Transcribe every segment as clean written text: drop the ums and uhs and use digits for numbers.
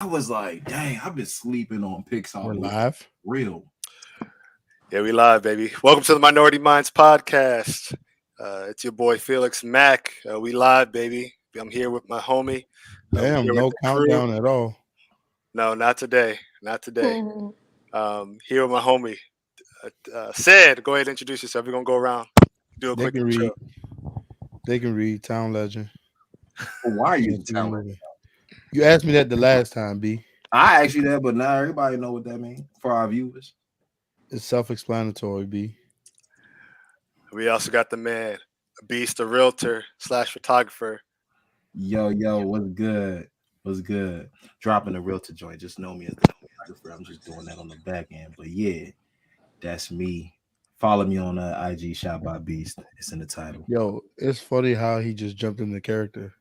I was like, dang, I've been sleeping on Pixar We're movies. live. Real. Yeah, we live, baby. Welcome to the Minority Minds podcast. It's your boy Felix Mack. We live, baby. I'm here with my homie. We Damn, here with no the crew. countdown at all. No, not today. Not today. Mhm. Here with my homie. Sid, go ahead and introduce yourself. We're gonna go around. Do a They quick can intro. read. They can read. Town Legend. But why are you Can't the see the talent? movie. You asked me that the last time, B. I asked you that, but now everybody know what that means for our viewers. It's self-explanatory, B. We also got the man, Beast, a realtor slash photographer. Yo, what's good? What's good? Dropping the realtor joint. Just know me as the photographer. I'm just doing that on the back end. But yeah, that's me. Follow me on IG Shot by Beast. It's in the title. Yo, it's funny how he just jumped in the character.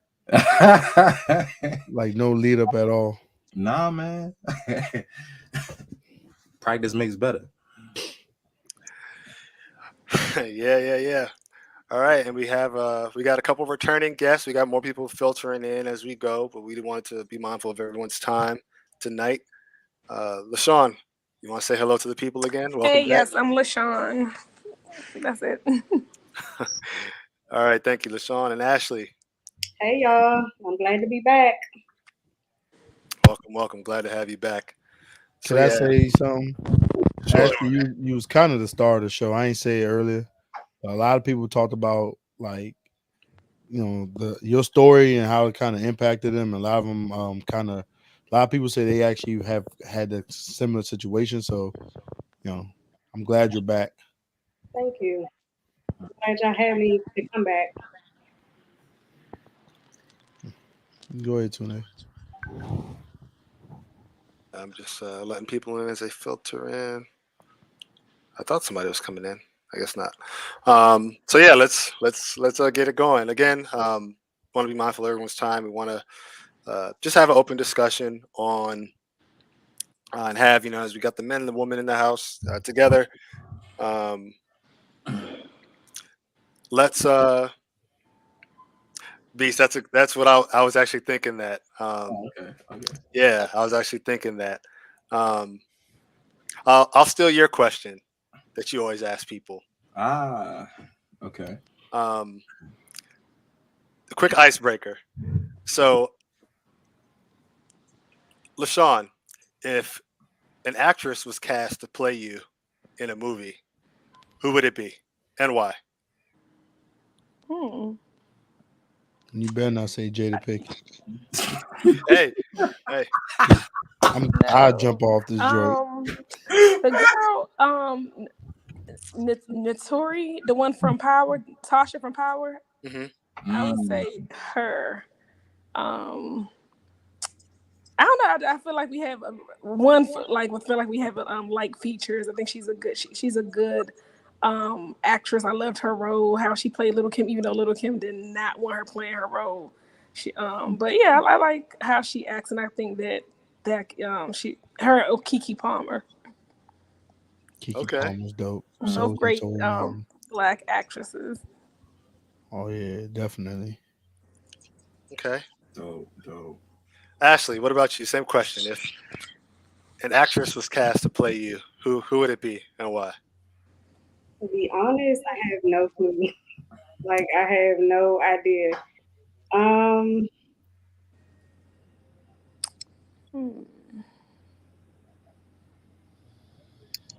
Like no lead up at all. Nah, man. Practice makes better. Yeah. All right, and we got a couple returning guests. We got more people filtering in as we go, but we wanted to be mindful of everyone's time tonight. LaShawn, you want to say hello to the people again? Welcome Hey, back. yes, I'm LaShawn. That's it. All right, thank you, LaShawn and Ashley. Hey y'all, I'm glad to be back. Welcome. Glad to have you back. So Could I yeah, say something? sure. Actually, you was kind of the star of the show. I ain't say it earlier. A lot of people talked about like your story and how it kind of impacted them. A lot of them a lot of people say they actually have had a similar situation. So I'm glad you're back. Thank you. Glad y'all had me to come back. Go ahead, Tune. I'm just letting people in as they filter in. I thought somebody was coming in. I guess not. So yeah, let's get it going again. Want to be mindful of everyone's time. We want to just have an open discussion on and have as we got the men and the women in the house together. Um, let's Beast. That's what I was actually thinking that. Oh, okay. Yeah, I was actually thinking that. Um, I'll steal your question that you always ask people. Ah, okay. Um, a quick icebreaker. So, LaShawn, if an actress was cast to play you in a movie, who would it be and why? Hmm. You better not say Jada Pickett. Hey, hey. I'll No. jump off this joint. The girl, Notori, the one from Power, Tasha from Power. hmm I would Mm. say her. Um, I don't know. I feel like we have I feel like we have like features. I think she's a good actress. I loved her role, how she played Little Kim, even though Little Kim did not want her playing her role. But yeah, I like how she acts, and I think that Kiki Palmer, Kiki Okay. Palmer's dope. Mm. So both is great Nicole Martin. black actresses. Oh yeah, definitely. Okay. Dope. Ashley, what about you? Same question. If an actress was cast to play you, who would it be and why? To be honest, I have no clue. Like I have no idea. Um, Hmm.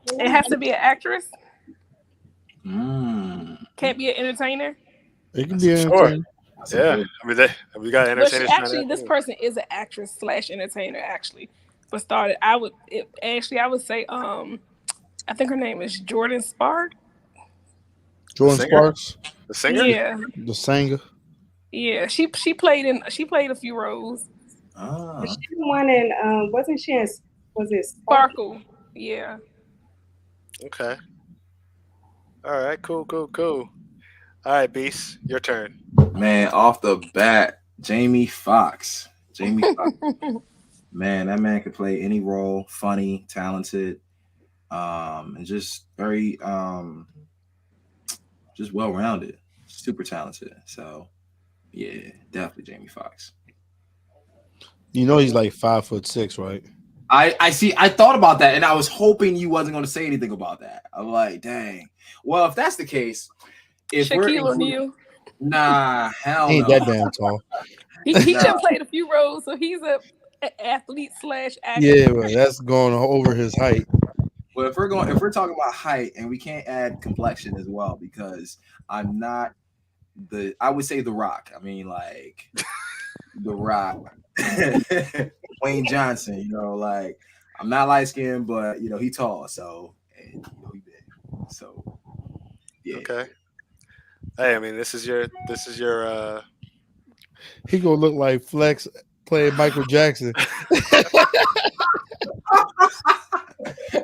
It has to be an actress. Mm. Can't be an entertainer. It can That's be a Sure. entertaining. that's a Yeah. good. I mean, we got Well, she entertainers trying actually, to. this person is an actress slash entertainer actually. But started, I would say, I think her name is Jordan Spark. The Jordan singer, Sparks, the singer. Yeah, the singer. yeah. She played a few roles. was Ah, she the one in wasn't she in was it Spark? Sparkle. Yeah. Okay. All right. Cool. All right, Beast, your turn. man, off the bat, Jamie Foxx. Jamie Foxx. Man, that man could play any role, funny, talented, and just very just well rounded, super talented. So yeah, definitely Jamie Foxx. You know he's like 5'6", right? I see. I thought about that, and I was hoping you wasn't going to say anything about that. I'm like, dang. Well, if that's the case, if we're Shaquille including, O'Neal. nah, hell He ain't no, that damn tall. He nah. just played a few roles, so he's a athlete slash actor. Yeah, but that's going over his height. Well, if we're talking about height, and we can't add complexion as well, because I'm not I would say the Rock. I mean, like the Rock, Wayne Johnson. You know, like I'm not light skinned, but you know he tall, so and you know he big, so yeah. Okay. Hey, I mean, this is your He gonna look like Flex playing Michael Jackson.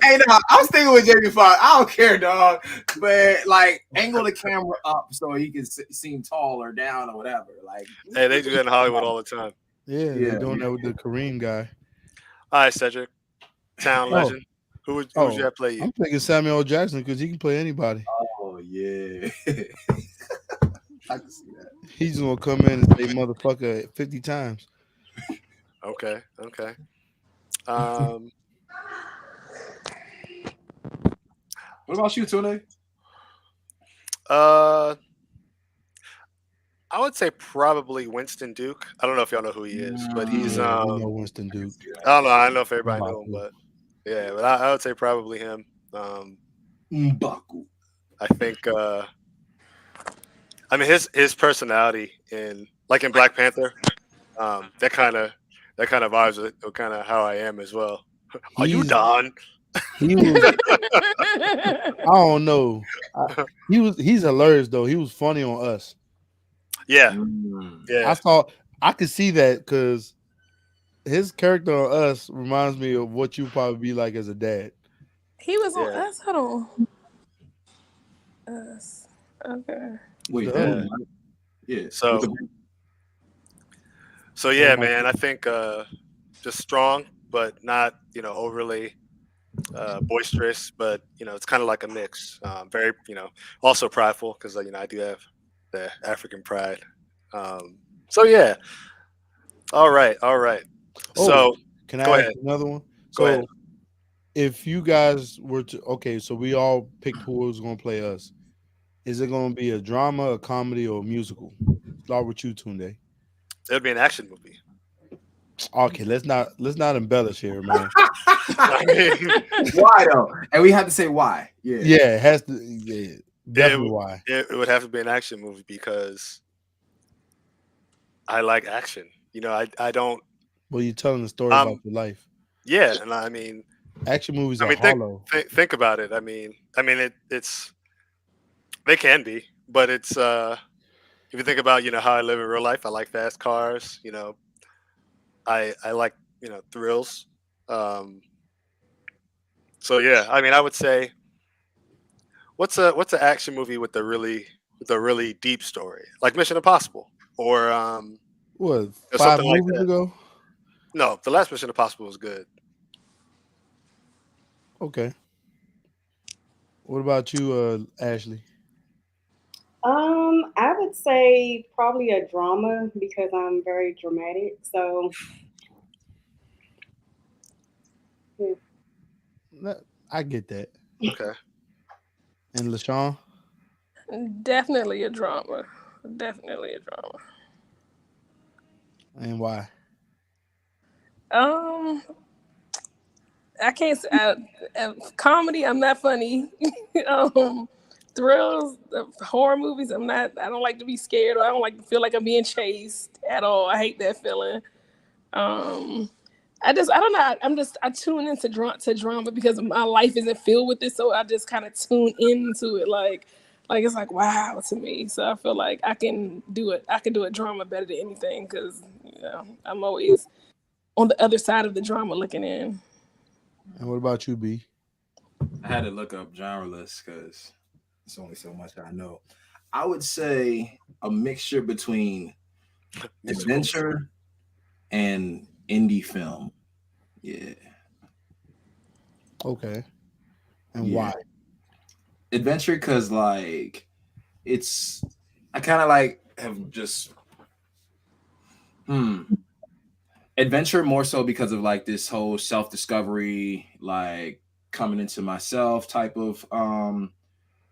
Hey, no, I was thinking with Jamie Foxx. I don't care, dog, but like angle the camera up so he can seem tall or down or whatever. Like, hey, they do that in Hollywood all the time. Yeah, yeah, they're doing that with the Kareem guy. All right, Cedric, town Oh, legend. Who would you have play you? I'm thinking Samuel L. Jackson because he can play anybody. oh yeah, I can see that. He's gonna come in and say motherfucker 50 times. Okay, okay. Um, What about you, Tune? uh, I would say probably Winston Duke. I don't know if y'all know who he is, but he's Yeah, we know Winston Duke. I don't know. I don't know if everybody Mbaku. knew him, but yeah, but I would say probably him. Mbaku. I think. I mean, his personality in Black Panther, that kind of vibes with kind of how I am as well. Are you He's Don? he was I don't know. He's hilarious though. He was funny on Us. Yeah, Mm. yeah. I could see that because his character on Us reminds me of what you probably be like as a dad. He was on Yeah. Us. Hold on. Us. Okay. Wait, The that Yeah. movie. movie? Yeah. So With the- so yeah, man. I think just strong, but not overly boisterous. But it's kind of like a mix. Very also prideful because I do have the African pride. So yeah. All right. All right. Oh, So can I go ask ahead. another one? Go ahead. So if you guys were to so we all picked who was gonna play us. Is it gonna be a drama, a comedy, or a musical? Start with you, Tunde. It would be an action movie. Okay, let's not embellish here, man. I mean, Why though? And we have to say why. Yeah. Yeah, it has to. Yeah, definitely. it, Why? it would have to be an action movie because I like action. I don't. Well, you're telling the story about Um, your life. yeah, and I mean, Action movies I are mean, think hollow. think, think about it. It's they can be, but it's if you think about how I live in real life, I like fast cars. I like thrills. Um, so yeah, I mean, I would say what's an action movie with a really deep story like Mission Impossible or What, or 5 something like movies that. ago? No, the last Mission Impossible was good. Okay. What about you, Ashley? I would say probably a drama because I'm very dramatic. So yeah. I get that. Okay. And LaShawn? Definitely a drama. Definitely a drama. And why? Um, I can't say comedy. I'm not funny. um, thrills, horror movies. I'm not. I don't like to be scared, or I don't like to feel like I'm being chased at all. I hate that feeling. Um, I don't know. I tune into drama because my life isn't filled with it, so I just kind of tune into it like it's like wow to me. So I feel like I can do it. I can do a drama better than anything because I'm always on the other side of the drama looking in. And what about you, B? I had to look up Genreless because it's only so much I know. I would say a mixture between Musical. adventure and indie film. Yeah. Okay. And Yeah. why? Adventure because like it's I kind of like have just Adventure more so because of like this whole self discovery, like coming into myself type of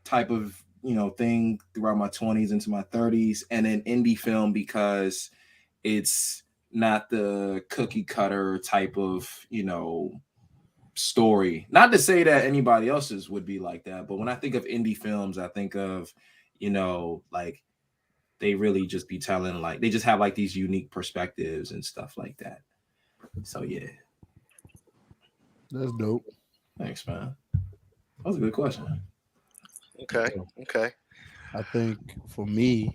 thing throughout my 20s into my 30s, and then indie film because it's not the cookie cutter type of story. Not to say that anybody else's would be like that, but when I think of indie films, I think of like they really just be telling, like they just have like these unique perspectives and stuff like that. So yeah, That's dope. thanks, man. That was a good question. Okay. So Okay. I think for me,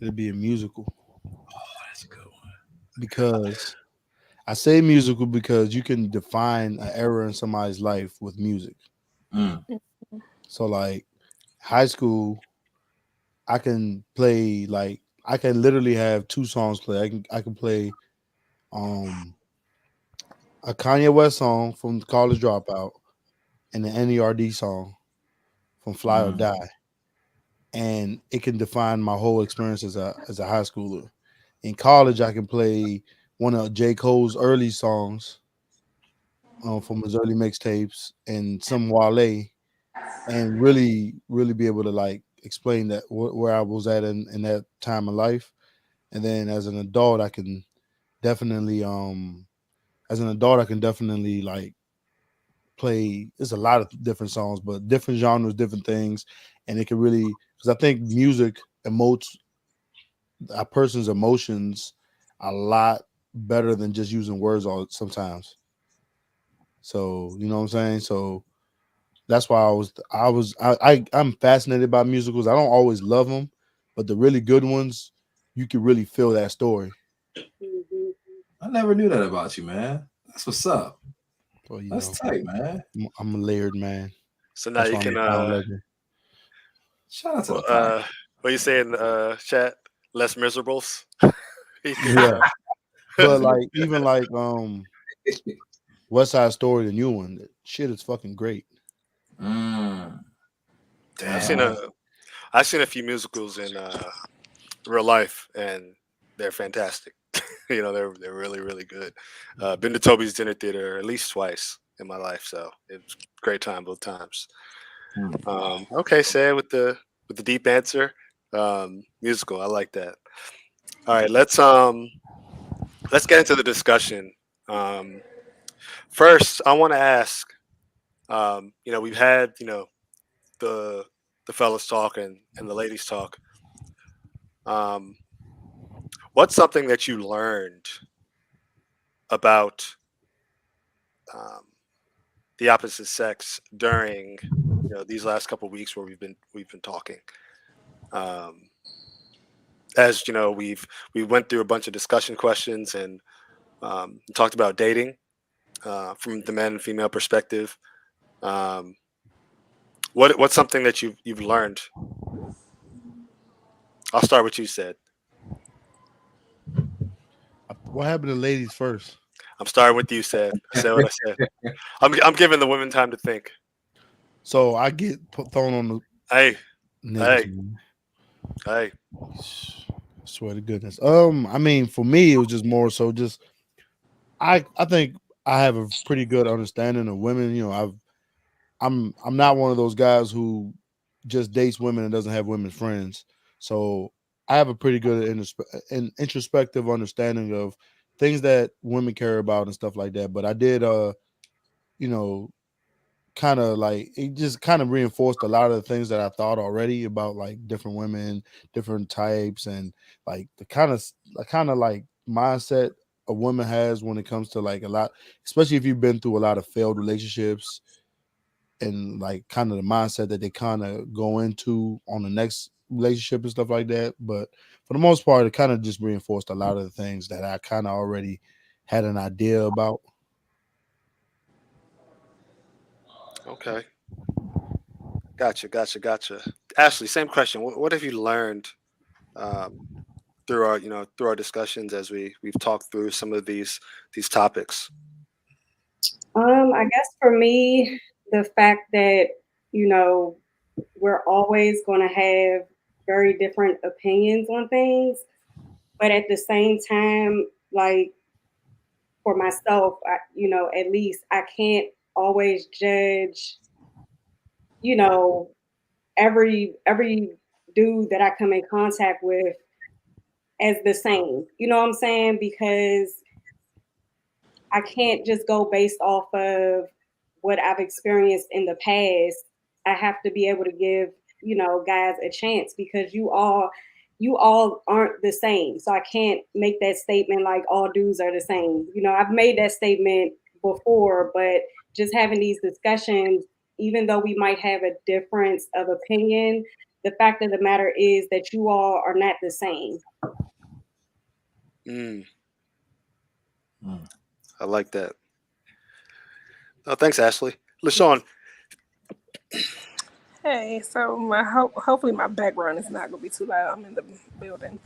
it'd be a musical Oh, that's a good one. because I say musical because you can define an era in somebody's life with music. Mm, So like high school, I can play like I can literally have two songs play. I can play um a Kanye West song from College Dropout and the NERD song from Fly or mm, Die, and it can define my whole experience as a high schooler. In college, I can play one of J. Cole's early songs from his early mixtapes and some Wale, and really be able to like explain that where I was at in that time of life. And then as an adult, I can definitely as an adult I can definitely like play. There's a lot of different songs, but different genres, different things, and it can really because I think music emotes a person's emotions a lot better than just using words all sometimes. So you know what I'm saying. So that's why I'm fascinated by musicals. I don't always love them, but the really good ones, you can really feel that story. Hmm. I never knew that about you, man. That's what's up. So you That's know, tight, man. I'm a layered man. So now That's you why I'm can a sound legend. Shout out to the pod. uh what you saying, chat? Less miserables. You can Yeah, but like even like West Side Story, the new one, that shit is fucking great. Mm, Damn, I haven't watched. I've seen a few musicals in real life, and they're fantastic. They're really really good. Been to Toby's Dinner Theater at least twice in my life, so it was a great time both times. Mm. Okay, Sam, with the deep answer, musical. I like that. All right, let's get into the discussion. Um, First, I want to ask. We've had the the fellas talk and the ladies talk. Um, what's something that you learned about um, the opposite sex during these last couple of weeks where we've been talking? Um, as you know, we went through a bunch of discussion questions and talked about dating from the man and female perspective. Um, what's something that you've learned? I'll start with you, said. What happened to ladies first? I'm starting with you, said. I said what I said. I'm giving the women time to think. So I get thrown on the Hey, niggas, hey, man. hey. Swear to goodness. I mean, for me, it was just more so just I think I have a pretty good understanding of women. You know, I'm not one of those guys who just dates women and doesn't have women friends. So I have a pretty good introspective understanding of things that women care about and stuff like that. But I did, you know, kind of like it just kind of reinforced a lot of the things that I thought already about like different women, different types, and like the kind of like mindset a woman has when it comes to like a lot, especially if you've been through a lot of failed relationships and like kind of the mindset that they kind of go into on the next relationship and stuff like that. But for the most part, it kind of just reinforced a lot of the things that I kind of already had an idea about. Okay, gotcha. Ashley, same question. What have you learned um, through our discussions as we've talked through some of these topics? I guess for me, the fact that, you know, we're always going to have very different opinions on things, but at the same time, like for myself, at least I can't always judge, you know, every dude that I come in contact with as the same. You know what I'm saying? Because I can't just go based off of what I've experienced in the past. I have to be able to give, guys a chance because you all aren't the same. So I can't make that statement like all dudes are the same. I've made that statement before, but just having these discussions, even though we might have a difference of opinion, the fact of the matter is that you all are not the same. I like that. Oh, thanks, Ashley. LaShawn. Hey, so hopefully my background is not gonna be too loud. I'm in the building.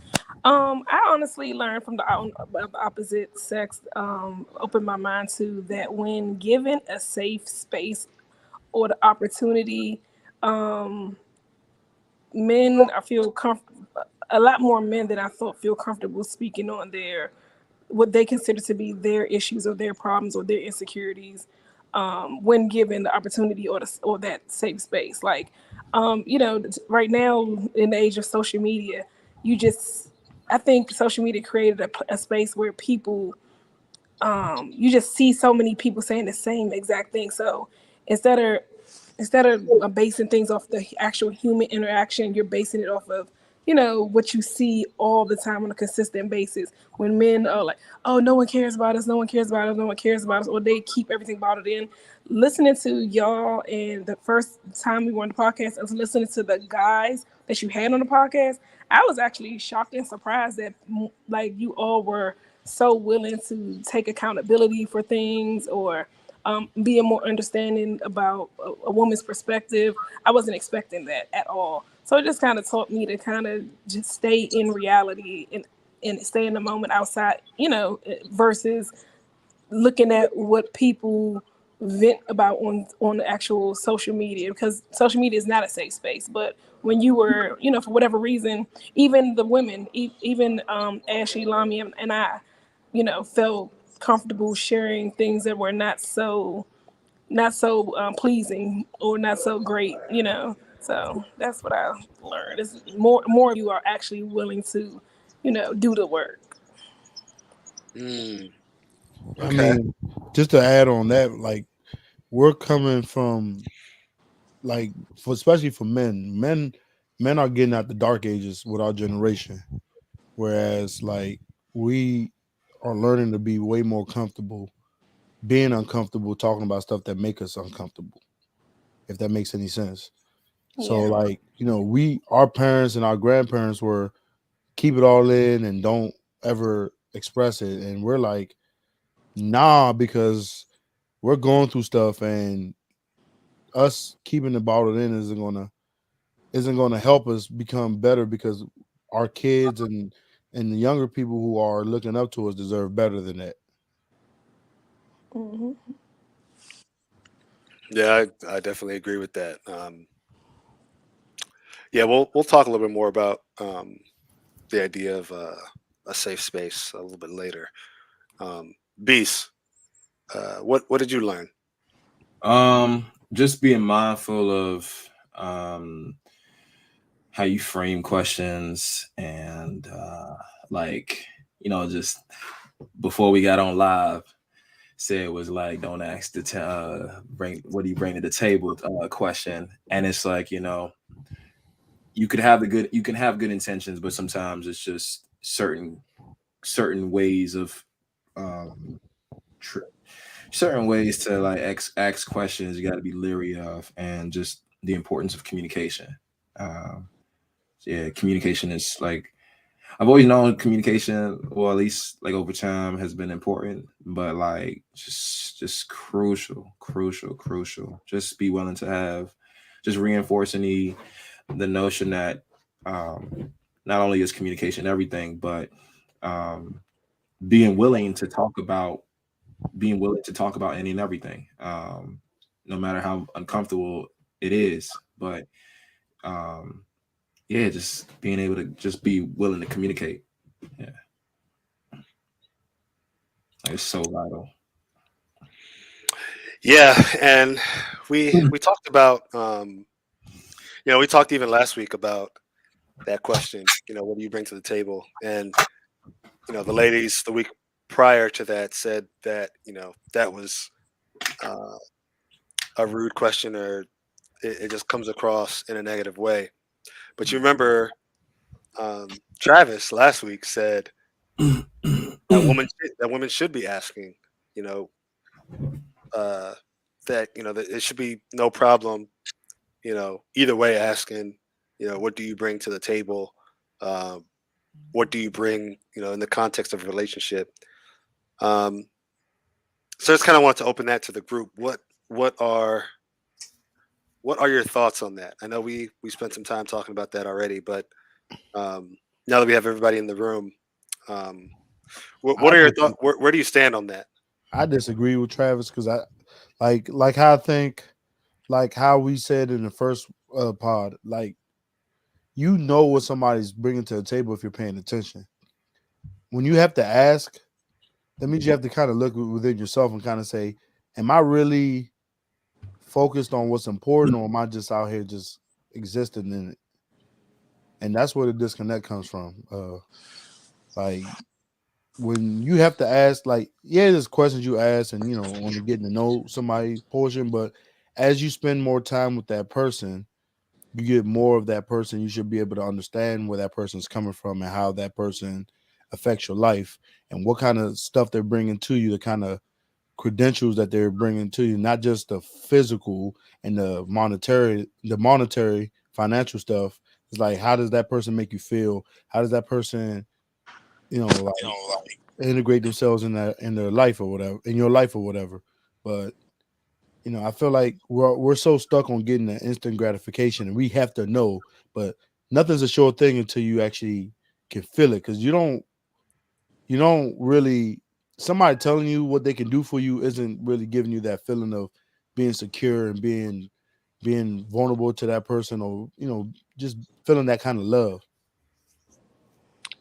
I honestly learned from the opposite sex. Opened my mind to that when given a safe space or the opportunity, men I feel comfortable. A lot more men than I thought feel comfortable speaking on their what they consider to be their issues or their problems or their insecurities when given the opportunity or that safe space. Like, right now in the age of social media, you just I think social media created a space where people you just see so many people saying the same exact thing. So instead of instead of basing things off the actual human interaction, you're basing it off of what you see all the time on a consistent basis. When men are like, "Oh, no one cares about us, no one cares about us, no one cares about us," or they keep everything bottled in. Listening to y'all and the first time we were on the podcast, I was listening to the guys that you had on the podcast. I was actually shocked and surprised that like you all were so willing to take accountability for things or being more understanding about a woman's perspective. I wasn't expecting that at all. So it just kind of taught me to kind of just stay in reality and stay in the moment outside, versus looking at what people vent about on the actual social media, because social media is not a safe space. But when you were, for whatever reason, even the women, even Ashley, Lamy, and I, felt comfortable sharing things that were not so pleasing or not so great. So that's what I learned. It's more you are actually willing to, do the work. Mm, I okay. mean, just to add on that, like we're coming from like for especially for men are getting out the dark ages with our generation, whereas like we are learning to be way more comfortable being uncomfortable talking about stuff that make us uncomfortable, if that makes any sense. So Yeah. like, our parents and our grandparents were keep it all in and don't ever express it. And we're like, nah, because we're going through stuff and us keeping the bottled in isn't gonna help us become better because our kids and the younger people who are looking up to us deserve better than that. Hmm. Yeah, I definitely agree with that. Yeah, we'll talk a little bit more about the idea of a safe space a little bit later. Beast, what did you learn? Just being mindful of um how you frame questions and like just before we got on live said was like don't ask the bring what do you bring to the table question, and it's like you can have good intentions, but sometimes it's just certain ways of um tr- certain ways to like ask questions you got to be leery of, and just the importance of communication. um yeah, communication is like I've always known communication, or at least like over time, has been important, but like just crucial. Just be willing to have, just reinforcing the notion that not only is communication everything, but um, being willing to talk about any and everything, no matter how uncomfortable it is. But um, yeah, just being able to just be willing to communicate. Yeah. It's so vital. Yeah, and we talked about we talked even last week about that question. What do you bring to the table? And the ladies the week prior to that said that that was uh, a rude question, or it just comes across in a negative way. But you remember Travis last week said that women should be asking, you know, uh, that it should be no problem, either way asking, what do you bring to the table? Um, what do you bring, in the context of a relationship? Um, so I just kind of want to open that to the group. What are what are your thoughts on that? I know we spent some time talking about that already, but now that we have everybody in the room, um, what I are your dis- thoughts? Where do you stand on that? I disagree with Travis because I like how I think like how we said in the first pod, like you know what somebody's bringing to the table if you're paying attention. When you have to ask, that means you have to kind of look within yourself and kind of say, "Am I really focused on what's important, or am I just out here just existing in it?" And that's where the disconnect comes from. Like when you have to ask, like, yeah, there's questions you ask, and on the getting to know somebody portion, but as you spend more time with that person, you get more of that person. You should be able to understand where that person's coming from and how that person affects your life and what kind of stuff they're bringing to you, the kind of credentials that they're bringing to you, not just the physical and the monetary financial stuff. It's like, how does that person make you feel? How does that person, like integrate themselves in their life or whatever, in your life or whatever. But I feel like we're so stuck on getting that instant gratification, and we have to know, but nothing's a sure thing until you actually can feel it, because you don't really, somebody telling you what they can do for you isn't really giving you that feeling of being secure and being vulnerable to that person, or just feeling that kind of love.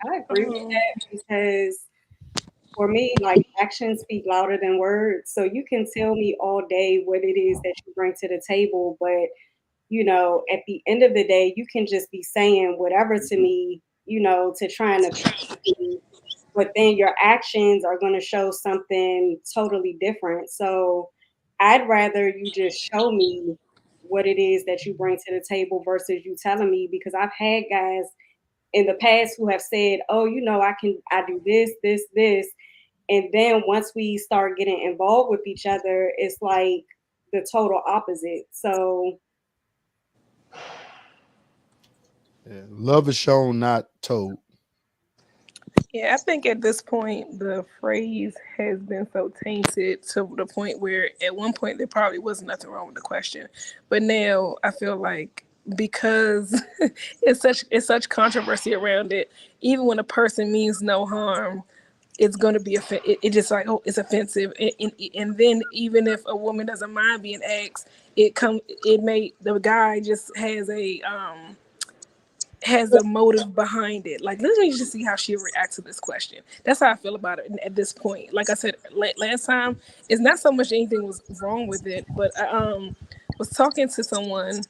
I agree with Um, that because for me, like actions speak louder than words. So you can tell me all day what it is that you bring to the table, but at the end of the day, you can just be saying whatever to me, to try and appease me, but then your actions are going to show something totally different. So I'd rather you just show me what it is that you bring to the table versus you telling me, because I've had guys in the past who have said, "Oh, I do this, this, this." And then once we start getting involved with each other, it's like the total opposite. So Yeah. Love is shown, not told. yeah, I think at this point the phrase has been so tainted to the point where at one point there probably was nothing wrong with the question, but now I feel like because it's such controversy around it, even when a person means no harm, it's going to be it just like, oh, it's offensive, and then even if a woman doesn't mind being asked, it may the guy just has a motive behind it. Like, let me just see how she reacts to this question. That's how I feel about it at this point. Like I said last time, it's not so much anything was wrong with it, but I was talking to someone,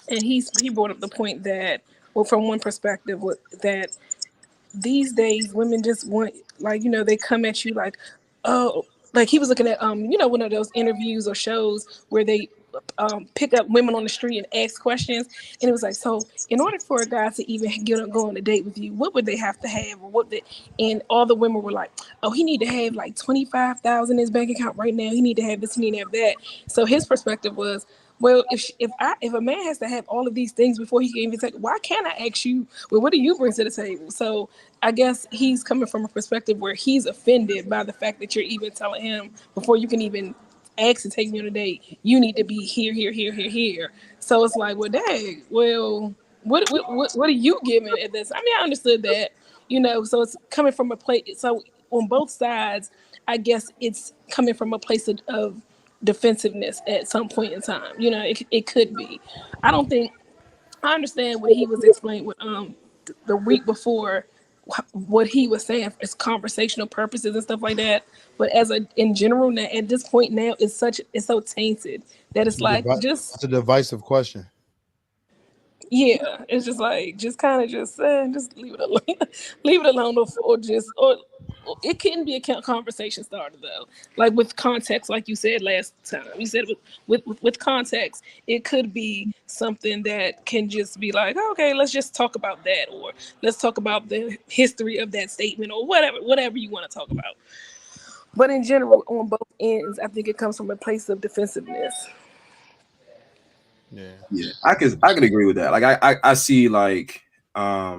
and he brought up the point that, well, from one perspective, that these days women just want, like, they come at you like, oh, like he was looking at one of those interviews or shows where they pick up women on the street and ask questions, and it was like, so in order for a guy to even go on a date with you, what would they have to have, or and all the women were like, oh, he need to have like 25,000 in his bank account right now, he need to have this, he need to have that. So his perspective was, well, if a man has to have all of these things before he can even take, why can't I ask you, well, what do you bring to the table? So I guess he's coming from a perspective where he's offended by the fact that you're even telling him, before you can even ask to take me on a date, you need to be here, here, here, here, here. So it's like, well, dang, well, what are you giving at this? I mean, I understood that, so it's coming from a place. So on both sides, I guess it's coming from a place of defensiveness at some point in time. It could be. I don't think I understand what he was explaining with the week before what he was saying is conversational purposes and stuff like that. But as a in general, now at this point now, it's so tainted that it's like It's a divisive question. yeah, it's just like just kind of just leave it alone, leave it alone, or it can be a conversation starter though, like with context, like you said last time. You said with context, it could be something that can just be like, okay, let's just talk about that, or let's talk about the history of that statement, or whatever you want to talk about. But in general, on both ends, I think it comes from a place of defensiveness. Yeah. Yeah, I could agree with that. Like I see like I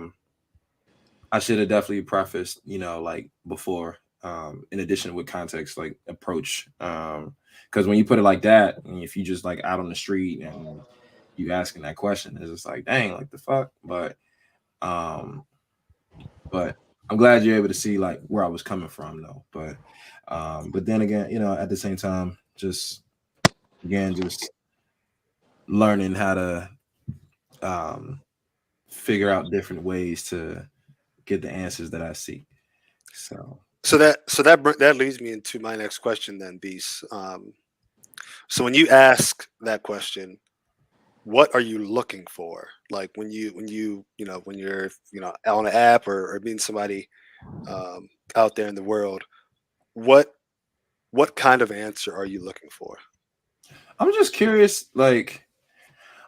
should have definitely prefaced, like before, in addition with context, like approach. Because when you put it like that, and if you just like out on the street and you asking that question, it's just like, dang, like the fuck. Um, but I'm glad you're able to see like where I was coming from though. But then again, at the same time, just again, just learning how to um figure out different ways to get the answers that I seek. So So that leads me into my next question then, Beast. So when you ask that question, what are you looking for? Like when you're on an app or meeting somebody out there in the world, what what kind of answer are you looking for? I'm just curious, like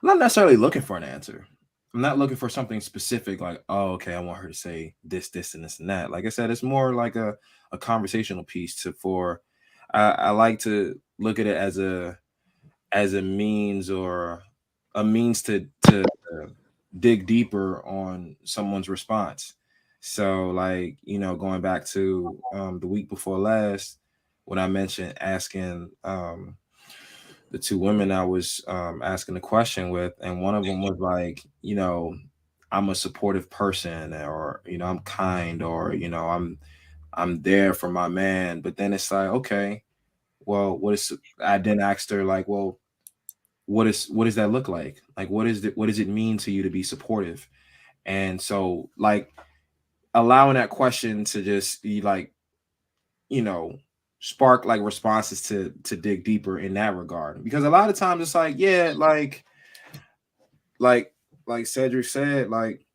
I'm not necessarily looking for an answer. I'm not looking for something specific, like, oh, okay, I want her to say this, and this, and that. Like I said, it's more like a conversational piece to for I like to look at it as a means or a means to dig deeper on someone's response. So like, going back to the week before last when I mentioned asking the two women I was asking the question with, and one of them was like, I'm a supportive person, or I'm kind, or I'm there for my man. But then it's like, okay, well, what is? I then asked her like, well, what does that look like? Like, what does it mean to you to be supportive? And so, like, allowing that question to just be like, you know, spark like responses to dig deeper in that regard. Because a lot of times it's like, yeah, like like Cedric said, like,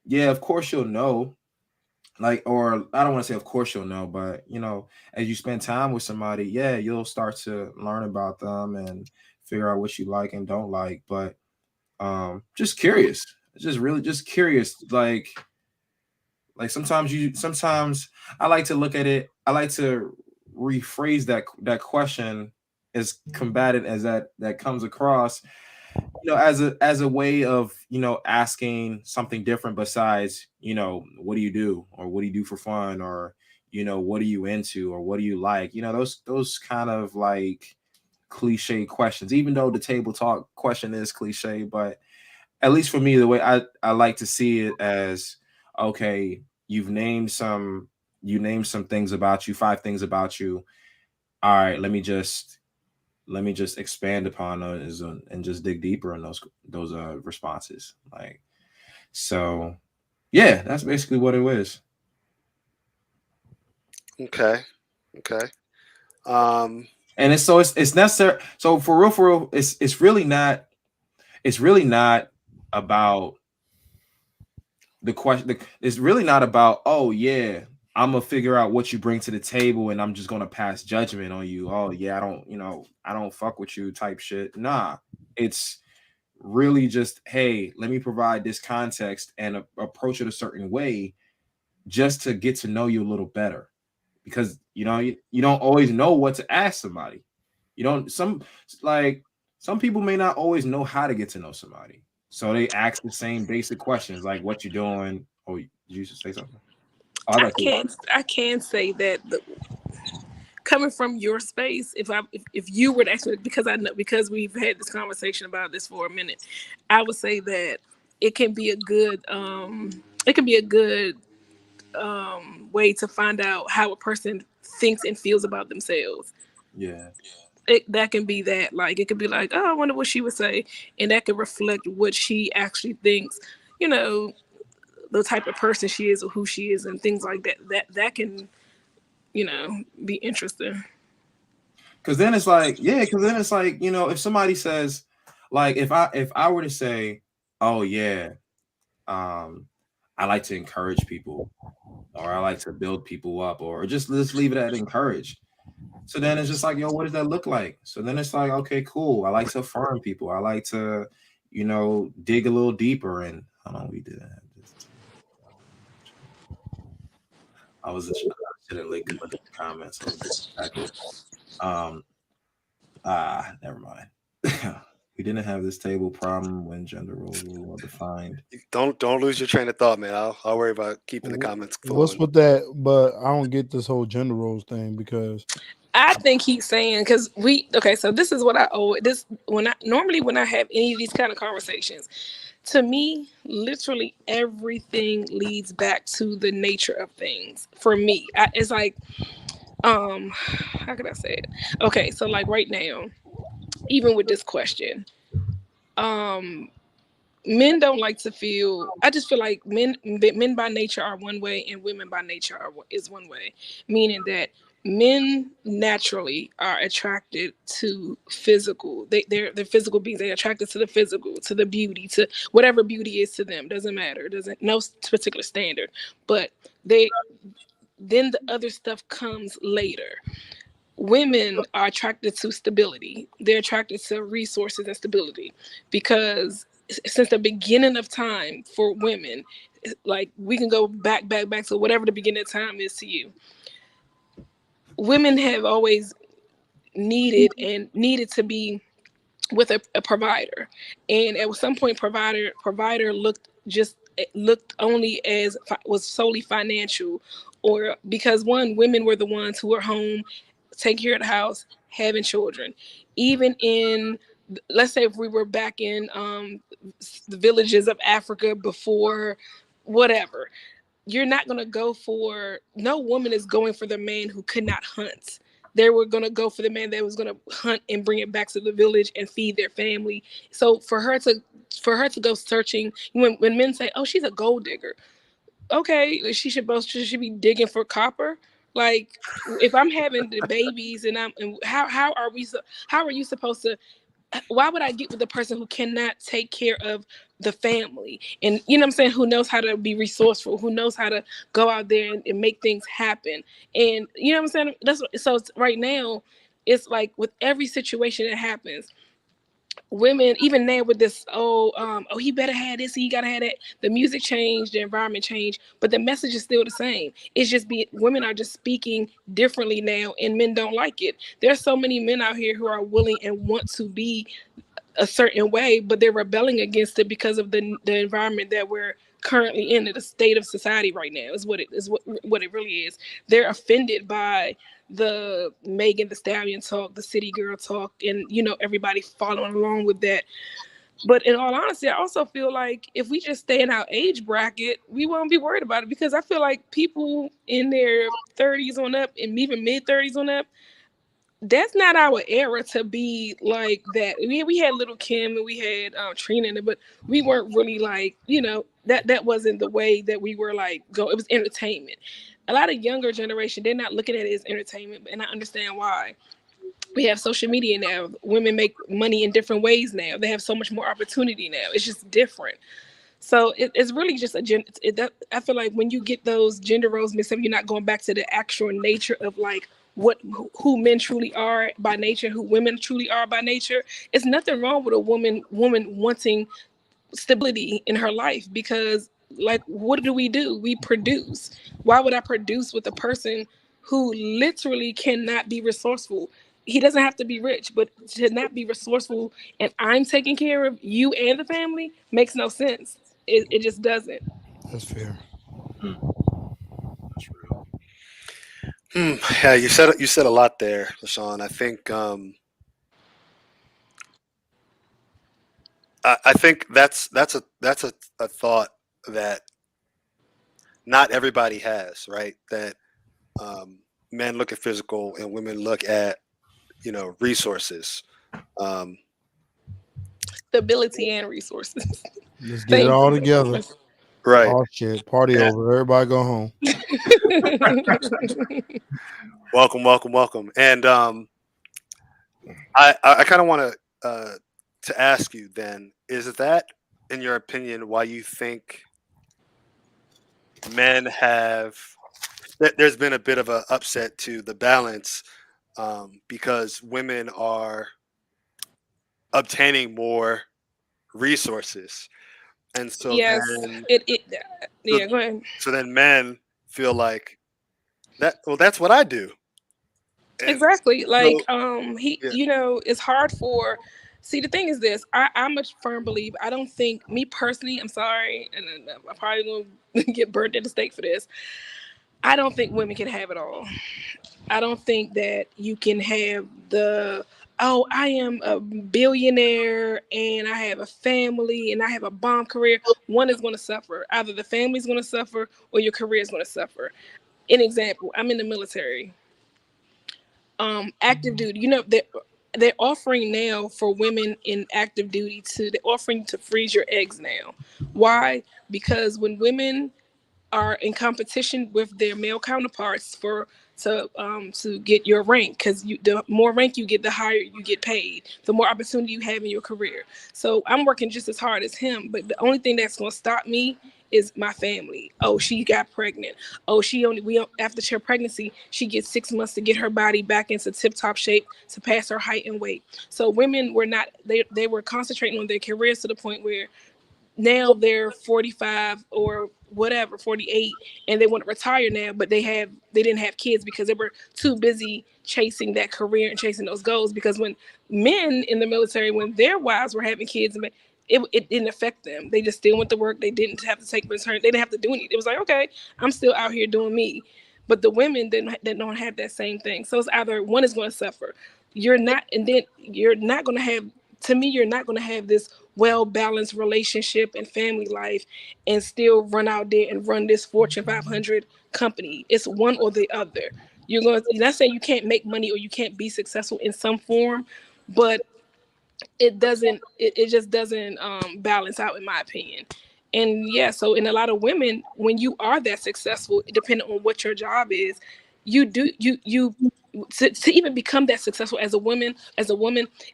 yeah, of course you'll know. Like, or I don't want to say of course you'll know, but as you spend time with somebody, yeah, you'll start to learn about them and figure out what you like and don't like. But just curious. Just really just curious. Like sometimes I like to look at it, I like to rephrase that question as combative as that comes across, as a way of asking something different besides what do you do, or what do you do for fun, or what are you into, or what do you like, those kind of like cliche questions, even though the table talk question is cliche. But at least for me, the way I like to see it as, okay, you named some things about you, 5 things about you. All right, let me just expand upon those and just dig deeper in those responses. Like, so yeah, that's basically what it was. Okay, okay. Um, And it's necessary. So for real, it's really not about the question. It's really not about, oh yeah, I'm gonna figure out what you bring to the table and I'm just gonna pass judgment on you. Oh yeah, I don't fuck with you type shit. Nah, it's really just, hey, let me provide this context and approach it a certain way just to get to know you a little better. Because you don't always know what to ask somebody. You don't like some people may not always know how to get to know somebody. So they ask the same basic questions like, what you doing? Oh, did you just say something? Oh, I I thought you. can't I can say that coming from your space, if you were to actually, because I know, because we've had this conversation about this for a minute, I would say that it can be a good way to find out how a person thinks and feels about themselves. Yeah. That can be that, like, it could be like, oh, I wonder what she would say, and that could reflect what she actually thinks, you know the type of person she is or who she is and things like that. That can, be interesting. Because then it's like, yeah, because then it's like, if somebody says, like, if I were to say, oh yeah, I like to encourage people, or I like to build people up, or just let's leave it at encourage. So then it's just like, yo, what does that look like? So then it's like, okay, cool. I like to affirm people. I like to, dig a little deeper. And how long we did that? I was just shouldn't look at the comments. I was distracted. Never mind. We didn't have this table problem when gender roles were well defined. Don't lose your train of thought, man. I'll worry about keeping the comments flowing. What's with that? But I don't get this whole gender roles thing because I think he's saying because so this is what I owe this when I have any of these kind of conversations. To me, literally everything leads back to the nature of things. For me, it's like, how can I say it? Okay, so like right now, even with this question, men don't like to feel. I just feel like men by nature are one way and women by nature is one way, meaning that men naturally are attracted to physical. They're physical beings. They're attracted to the physical, to the beauty, to whatever beauty is to them. Doesn't matter. Doesn't no particular standard. But then the other stuff comes later. Women are attracted to stability. They're attracted to resources and stability because since the beginning of time for women, like we can go back to whatever the beginning of time is to you. Women have always needed to be with a provider, and at some point provider looked only as was solely financial, or because women were the ones who were home taking care of the house, having children. Even in, let's say if we were back in the villages of Africa before whatever, you're not going to go for, no woman is going for the man who could not hunt. They were going to go for the man that was going to hunt and bring it back to the village and feed their family. So for her to go searching, when men say, oh, she's a gold digger, okay, she should be digging for copper. Like, if I'm having the babies and how are you supposed to, why would I get with the person who cannot take care of the family? And you know what I'm saying, who knows how to be resourceful, who knows how to go out there and make things happen. And you know what I'm saying? So right now, it's like with every situation that happens, women, even now with this, he better have this, he gotta have that. The music changed, the environment changed, but the message is still the same. It's just women are just speaking differently now, and men don't like it. There's so many men out here who are willing and want to be a certain way, but they're rebelling against it because of the environment that we're currently in, the state of society right now is what it really is. They're offended by the Megan Thee Stallion talk, the city girl talk, and everybody following along with that. But in all honesty, I also feel like if we just stay in our age bracket, we won't be worried about it, because I feel like people in their 30s on up and even mid 30s on up, that's not our era to be like that. We had Little Kim and we had Trina, but we weren't really like, that wasn't the way that we were like go. It was entertainment. A lot of younger generation, they're not looking at it as entertainment, and I understand why. We have social media now. Women make money in different ways now. They have so much more opportunity now. It's just different. So it's really just I feel like when you get those gender roles mixed up, you're not going back to the actual nature of like who men truly are by nature, who women truly are by nature. It's nothing wrong with a woman wanting stability in her life, because like, what do? We produce. Why would I produce with a person who literally cannot be resourceful? He doesn't have to be rich, but to not be resourceful, and I'm taking care of you and the family, makes no sense. It just doesn't. that's fair. That's real. Yeah, you said a lot there, LaShawn. I think I think that's a thought that not everybody has, right? That men look at physical and women look at resources. Stability and resources. Let's get it Thank all you. together. Right. Oh shit! Party Yeah. over. Everybody go home. Welcome. And I kind of want to ask you then, is that, in your opinion, why you think men have there's been a bit of a upset to the balance, because women are obtaining more resources, and so Yes, then it so, yeah, go ahead. so then men feel like that. Well, that's what I do, and Exactly. Like so he yeah, it's hard for see the thing is this. I'm a firm believer. I don't think me personally, I'm sorry, and I'm probably gonna get burnt at the stake for this. I don't think women can have it all. I don't think that you can have the oh, I am a billionaire and I have a family and I have a bomb career. One is going to suffer. Either the family's going to suffer or your career is going to suffer. An example, I'm in the military. Active duty. You know, they're offering now for women in active duty they're offering to freeze your eggs now. Why? Because when women are in competition with their male counterparts to get your rank, because the more rank you get, the higher you get paid, the more opportunity you have in your career. So I'm working just as hard as him, but the only thing that's going to stop me is my family. Oh, she got pregnant. Oh, she only we after her pregnancy, she gets 6 months to get her body back into tip top shape to pass her height and weight. So women were not they were concentrating on their careers to the point where now they're 45 or whatever 48 and they want to retire now, but they didn't have kids because they were too busy chasing that career and chasing those goals. Because when men in the military, when their wives were having kids, it didn't affect them. They just still went to work. They didn't have to take return. They didn't have to do anything. It was like, okay, I'm still out here doing me. But the women they don't have that same thing. So it's either one is going to suffer. You're not, and then you're not going to have. To me, you're not going to have this well balanced relationship and family life and still run out there and run this Fortune 500 company. It's one or the other. You're not saying you can't make money or you can't be successful in some form, but it just doesn't balance out in my opinion. And yeah, so in a lot of women, when you are that successful, depending on what your job is, you do you to even become that successful as a woman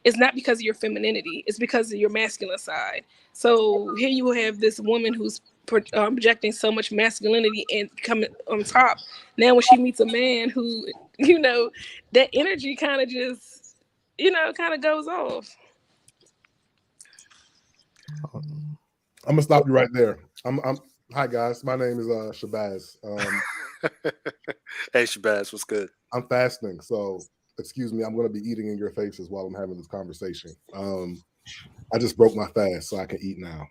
is not because of your femininity, it's because of your masculine side. So here you have this woman who's projecting so much masculinity and coming on top. Now when she meets a man who that energy kind of just kind of goes off. I'm gonna stop you right there. I'm hi guys. My name is Shabazz. hey Shabazz, what's good? I'm fasting, so excuse me. I'm gonna be eating in your faces while I'm having this conversation. I just broke my fast, so I can eat now.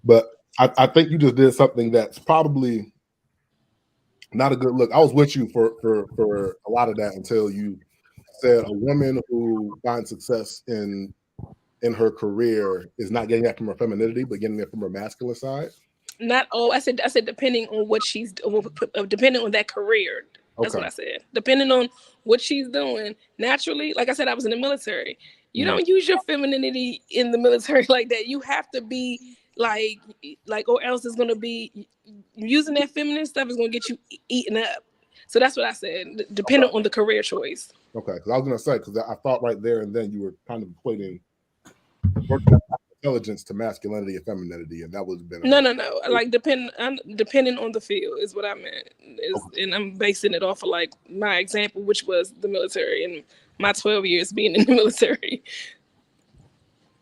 But I think you just did something that's probably not a good look. I was with you for a lot of that until you said a woman who finds success in her career is not getting that from her femininity, but getting it from her masculine side. Not all. I said depending on what she's depending on that career. That's Okay. what I said. Depending on what she's doing, naturally, like I said, I was in the military. You Mm. don't use your femininity in the military like that. You have to be like, or else it's gonna be using that feminine stuff is gonna get you eaten up. So that's what I said. Depending on the career choice. Okay, because I was gonna say because I thought right there and then you were kind of equating working intelligence to masculinity and femininity, and that would have been No. Like depending on the field is what I meant. okay. And I'm basing it off of like my example, which was the military and my 12 years being in the military.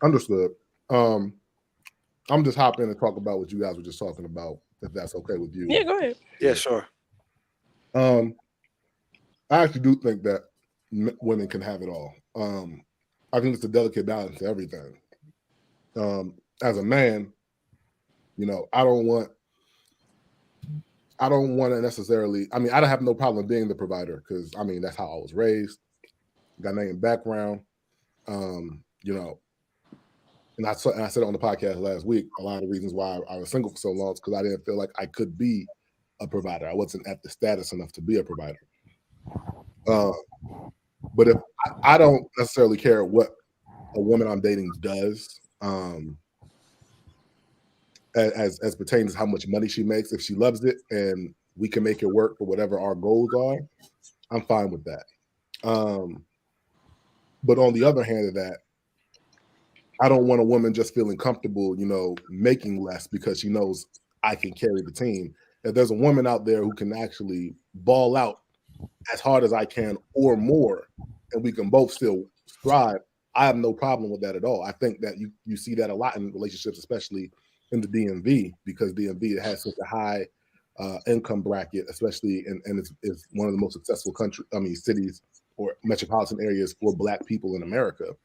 Understood. I'm just hopping in and talk about what you guys were just talking about, if that's okay with you. Yeah, go ahead. Yeah, sure. I actually do think that women can have it all. I think it's a delicate balance to everything. As a man, I don't want to necessarily. I mean, I don't have no problem being the provider because I mean that's how I was raised. Ghanaian background. And I said it on the podcast last week. A lot of reasons why I was single for so long is because I didn't feel like I could be a provider. I wasn't at the status enough to be a provider. But if I don't necessarily care what a woman I'm dating does, as pertains to how much money she makes. If she loves it and we can make it work for whatever our goals are, I'm fine with that. But on the other hand of that, I don't want a woman just feeling comfortable, making less because she knows I can carry the team. If there's a woman out there who can actually ball out as hard as I can or more, and we can both still thrive, I have no problem with that at all. I think that you see that a lot in relationships, especially in the DMV, because DMV has such a high income bracket, especially and it's one of the most successful cities or metropolitan areas for Black people in America.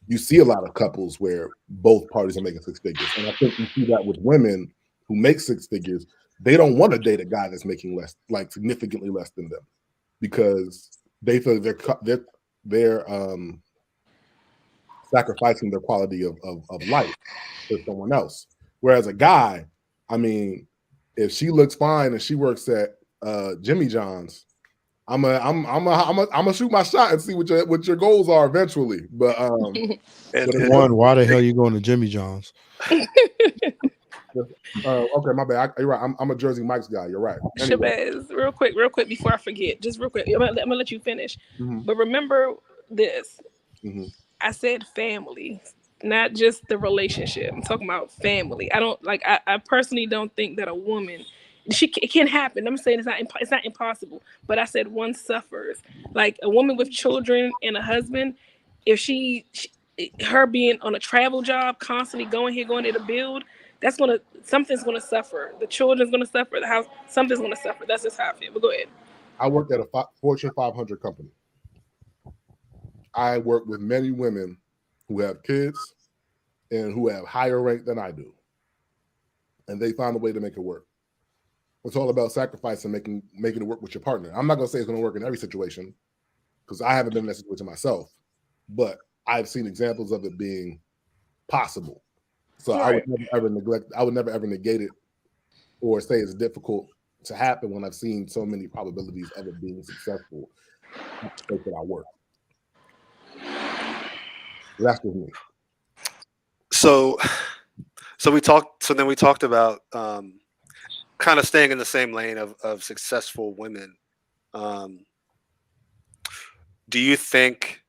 You see a lot of couples where both parties are making six figures, and I think you see that with women who make six figures. They don't want to date a guy that's making less, like significantly less than them, because they feel they're sacrificing their quality of life for someone else. Whereas a guy, I mean, if she looks fine and she works at Jimmy John's, I'm gonna shoot my shot and see what your goals are eventually. But why the hell are you going to Jimmy John's? Okay, my bad. You're right. I'm a Jersey Mike's guy. You're right. Anyway. Shabazz, real quick before I forget, just real quick. I'm gonna let you finish. Mm-hmm. But remember this. Mm-hmm. I said family, not just the relationship. I'm talking about family. I don't like. I personally don't think that a woman, it can happen. I'm saying it's not impossible. But I said one suffers. Like a woman with children and a husband, if her being on a travel job, constantly going here, going there to build, something's gonna suffer. The children's gonna suffer. The house, something's gonna suffer. That's just how I feel. But go ahead. I worked at a Fortune 500 company. I work with many women who have kids and who have higher rank than I do, and they find a way to make it work. It's all about sacrifice and making it work with your partner. I'm not gonna say it's gonna work in every situation because I haven't been in that situation myself, but I've seen examples of it being possible. So right. I would never ever negate it or say it's difficult to happen when I've seen so many probabilities of it being successful. That I work. That's with me. So we talked about kind of staying in the same lane of successful women. Do you think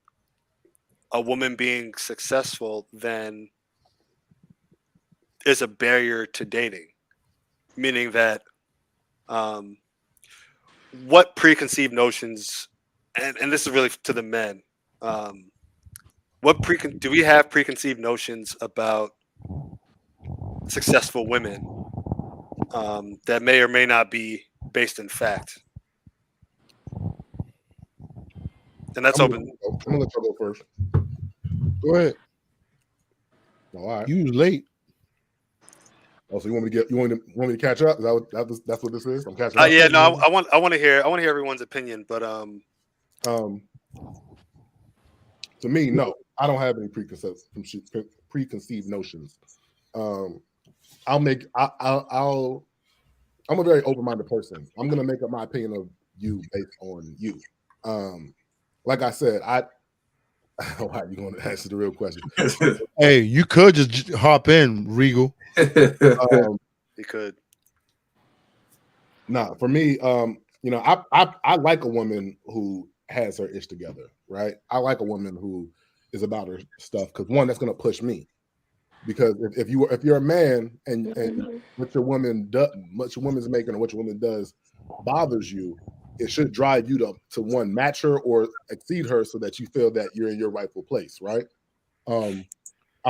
a woman being successful then is a barrier to dating? Meaning that what preconceived notions, and this is really to the men, do we have preconceived notions about successful women that may or may not be based in fact? And that's open. I'm gonna let you go first. Go ahead. All right. You was late. Oh, so you want me to catch up? That's what this is? I'm catching up. Yeah, no, I want to hear everyone's opinion, but to me, no, I don't have any preconceived notions. I'm a very open-minded person. I'm gonna make up my opinion of you based on you. Like I said, why are you going to answer the real question? Hey, you could just hop in, Regal. You could. Nah, for me, I like a woman who has her ish together, right? I like a woman who is about her stuff because one, that's going to push me. Because if you're a man and what your woman's making or what your woman does bothers you, it should drive you to one, match her or exceed her so that you feel that you're in your rightful place, right? I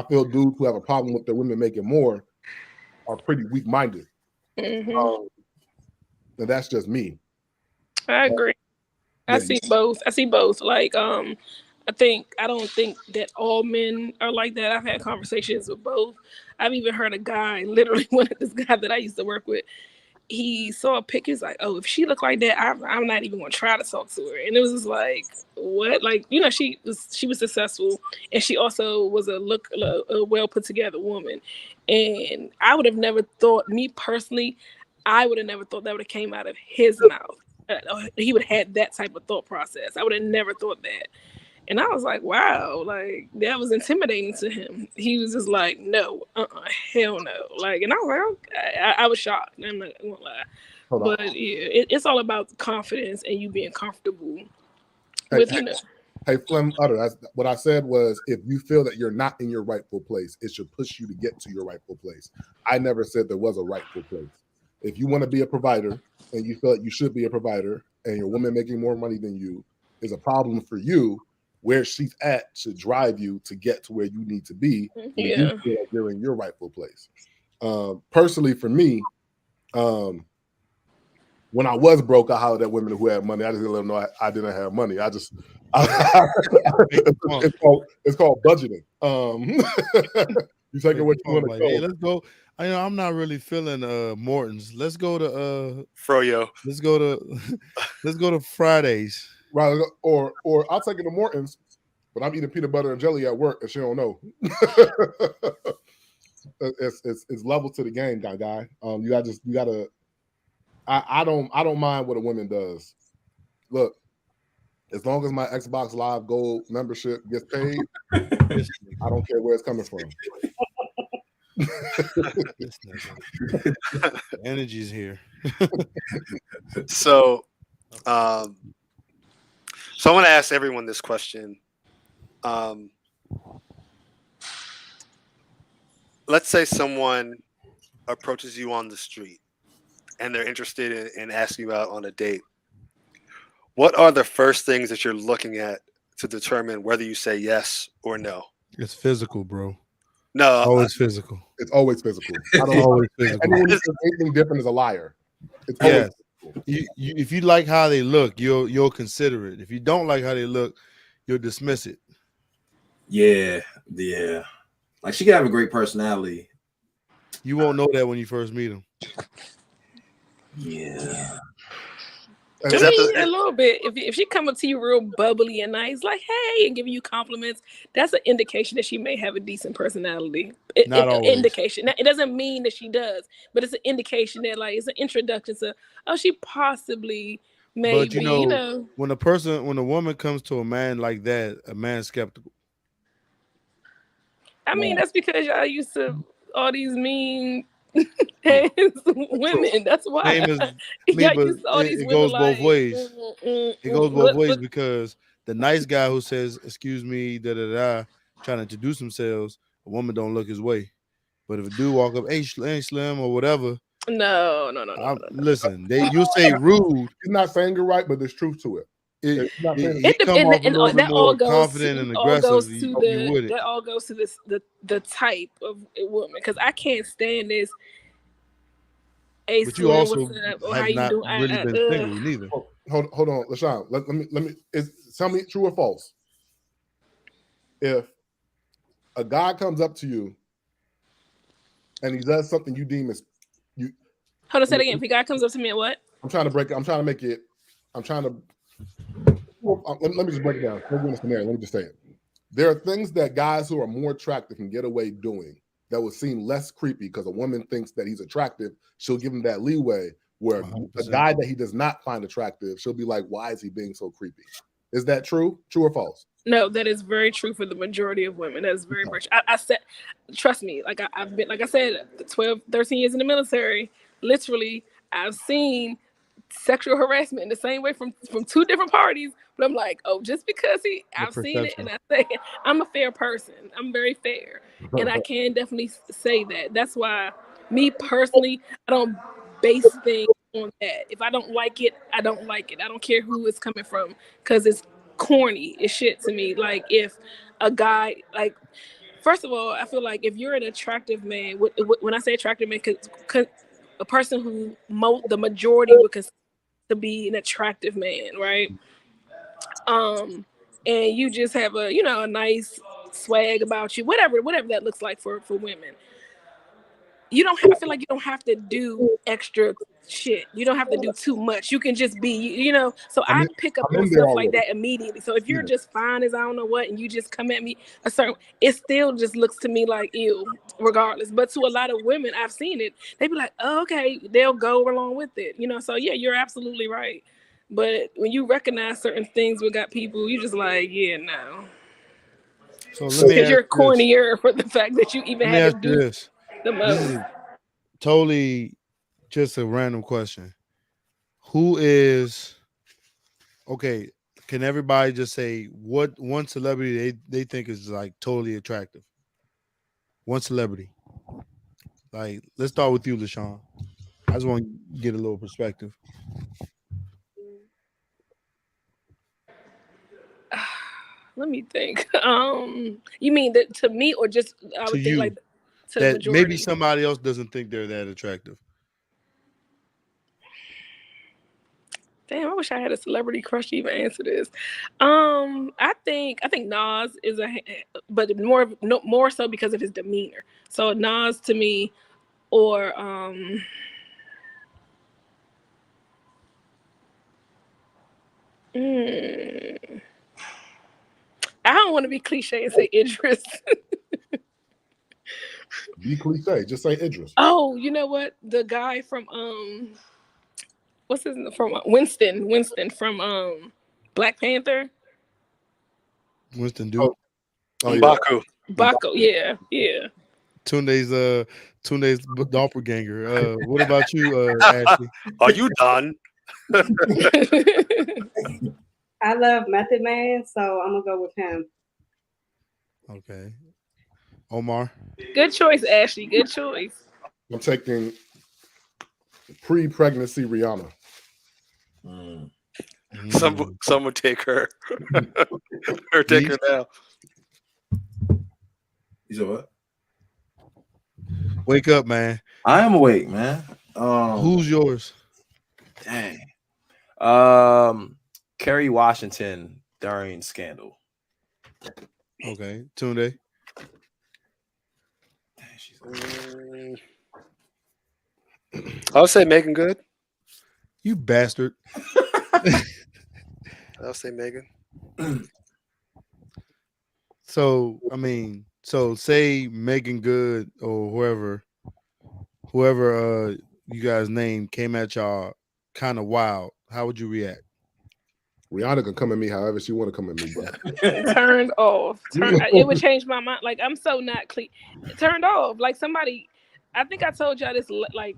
feel dudes who have a problem with their women making more are pretty weak-minded. And that's just me. I agree. I see both. Like, I don't think that all men are like that. I've had conversations with both. I've even heard a guy, literally this guy that I used to work with, he saw a pic. He's like, "Oh, if she looked like that, I'm not even going to try to talk to her." And it was just like, "What?" Like, she was successful, and she also was a well put together woman. And I would have never thought, me personally, I would have never thought that would have came out of his mouth. He would have had that type of thought process. I would have never thought that. And I was like, wow, like that was intimidating to him. He was just like, no, hell no. Like, and I was like, okay. I was shocked. I'm not gonna lie. Hold on. But yeah, it's all about confidence and you being comfortable Hey, with, hey, Flem Utter. That's what I said was if you feel that you're not in your rightful place, it should push you to get to your rightful place. I never said there was a rightful place. If you want to be a provider and you feel like you should be a provider and your woman making more money than you is a problem for you, where she's at should drive you to get to where you need to be when you feel like you're in your rightful place. Personally, for me, when I was broke, I hollered at women who had money. I just didn't let them know I didn't have money. It's called budgeting. You take it what you want to go. Hey, let's go. I know I'm not really feeling Morton's. Let's go to Froyo. Let's go to Fridays. Right, or I'll take it to Morton's, but I'm eating peanut butter and jelly at work and she don't know. It's level to the game, guy. You gotta. I don't mind what a woman does. Look, as long as my Xbox Live Gold membership gets paid, I don't care where it's coming from. Energy's here. So I want to ask everyone this question. Let's say someone approaches you on the street and they're interested in asking you out on a date. What are the first things that you're looking at to determine whether you say yes or no? It's physical, bro. No, always physical. It's always physical. Always physical. Anyone who says anything different is a liar. It's yes. If you like how they look, you'll consider it. If you don't like how they look, you'll dismiss it. Yeah. Like she could have a great personality. You won't know that when you first meet them. Yeah. a little bit. If she come up to you real bubbly and nice, like hey, and giving you compliments, that's an indication that she may have a decent personality. Not always. Indication. It doesn't mean that she does, but it's an indication that like it's an introduction to she possibly maybe. But you know, when a woman comes to a man like that, a man's skeptical. I mean, that's because y'all used to all these mean women. That's why. It goes both ways. It goes both ways because the nice guy who says, "Excuse me," trying to introduce themselves, a woman don't look his way. But if a dude walk up, "Hey, Slim," or whatever, no. Listen, you say rude. He's not saying you're right, but there's truth to it. That all goes to the type of woman, because I can't stand this. But you also have not really been single neither. Hold on, LaShawn. Let me. Tell me true or false. If a guy comes up to you and he does something you deem as you. Hold on, say it again. If a guy comes up to me and what? Let me just break it down. Let me just say it. There are things that guys who are more attractive can get away doing that would seem less creepy because a woman thinks that he's attractive. She'll give him that leeway where 100%. A guy that he does not find attractive, she'll be like, why is he being so creepy? Is that true? True or false? No, that is very true for the majority of women. That is very much. I said, trust me, I've been, like I said, 12, 13 years in the military, literally, I've seen sexual harassment in the same way from two different parties. But I'm like, just because I've seen it, and I say I'm a fair person. I'm very fair, and I can definitely say that. That's why, me personally, I don't base things on that. If I don't like it, I don't like it. I don't care who it's coming from, because it's corny as shit to me. Like if a guy, like, first of all, I feel like if you're an attractive man, when I say attractive man, cause a person who the majority would consider to be an attractive man, right? And you just have a nice swag about you, whatever that looks like for women. I feel like you don't have to do extra shit. You don't have to do too much. You can just be, so I pick up on stuff like that immediately. So if you're just fine as I don't know what, and you just come at me it still just looks to me like ew, regardless. But to a lot of women, I've seen it. They be like, oh, okay, they'll go along with it. So yeah, you're absolutely right. But when you recognize certain things we got people, you just like, yeah, no. So let me Because ask you're you this. cornier for the fact that you even Let me had to ask you do this. the This most. is totally just a random question. Who is okay? Can everybody just say what one celebrity they think is like totally attractive? One celebrity. Like, let's start with you, LaShawn. I just want to get a little perspective. Let me think. You mean that to me or just I To would think you, like to the that maybe majority? somebody else doesn't think they're that attractive. Damn, I wish I had a celebrity crush to even answer this. I think Nas is but more so because of his demeanor. So Nas to me, or mm, I don't want to be cliche and say Idris. Be cliche. Just say Idris. Oh, you know what? The guy from what's his name from Winston from Black Panther. Winston Duke. Oh, oh yeah. Mbaku. Baco, yeah. Tunde's doppelganger. What about you, Ashley? Are you done? I love Method Man, so I'm gonna go with him. Okay, Omar. Good choice, Ashley. Good choice. I'm taking pre-pregnancy Rihanna. Mm. Some would take her. Or take her now. You said what? Wake up, man. I am awake, man. Who's yours? Dang. Kerry Washington during Scandal. Okay, Tunde. Dang, she's I'll say Megan Good. You bastard. I'll say Megan. So I mean, so say Megan Good or whoever you guys name came at y'all kind of wild. How would you react? Rihanna can come at me however she want to come at me, bro. Turned off. It would change my mind. Like I'm so not turned off. Like somebody, I think I told y'all this like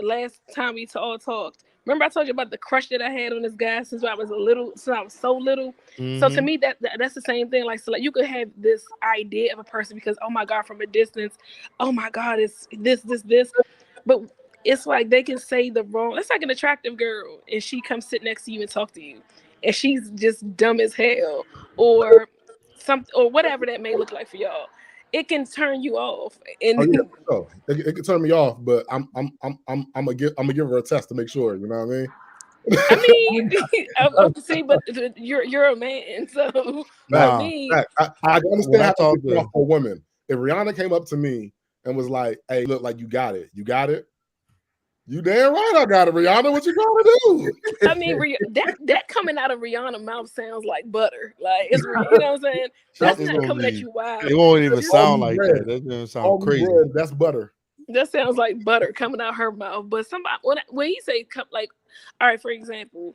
last time we all talked. Remember I told you about the crush that I had on this guy since I was so little. So to Mhm. me that's the same thing. Like so like you could have this idea of a person because oh my god from a distance, oh my god it's this, but it's like they can say the wrong. It's like an attractive girl and she comes sit next to you and talk to you, and she's just dumb as hell or something or whatever that may look like for y'all. It can turn you off Oh and yeah, so it could turn me off, but I'm gonna give her a test to make sure. You know what I mean? I mean, see, but you're a man, so for Fact, Nah, me, fact. I can when understand I how that talk could turn off to for a woman. If Rihanna came up to me and was like, "Hey, look, like you got it, you damn right, I got it, Rihanna. What you gonna do?" I mean, that coming out of Rihanna's mouth sounds like butter. Like it's, you know what I'm saying? That's it's not gonna coming at be, you wild. it won't even Just Call sound me like bread. that. That's gonna sound Call me crazy. bread. That's butter. that sounds like butter coming out her mouth. But somebody when you say like, all right, for example,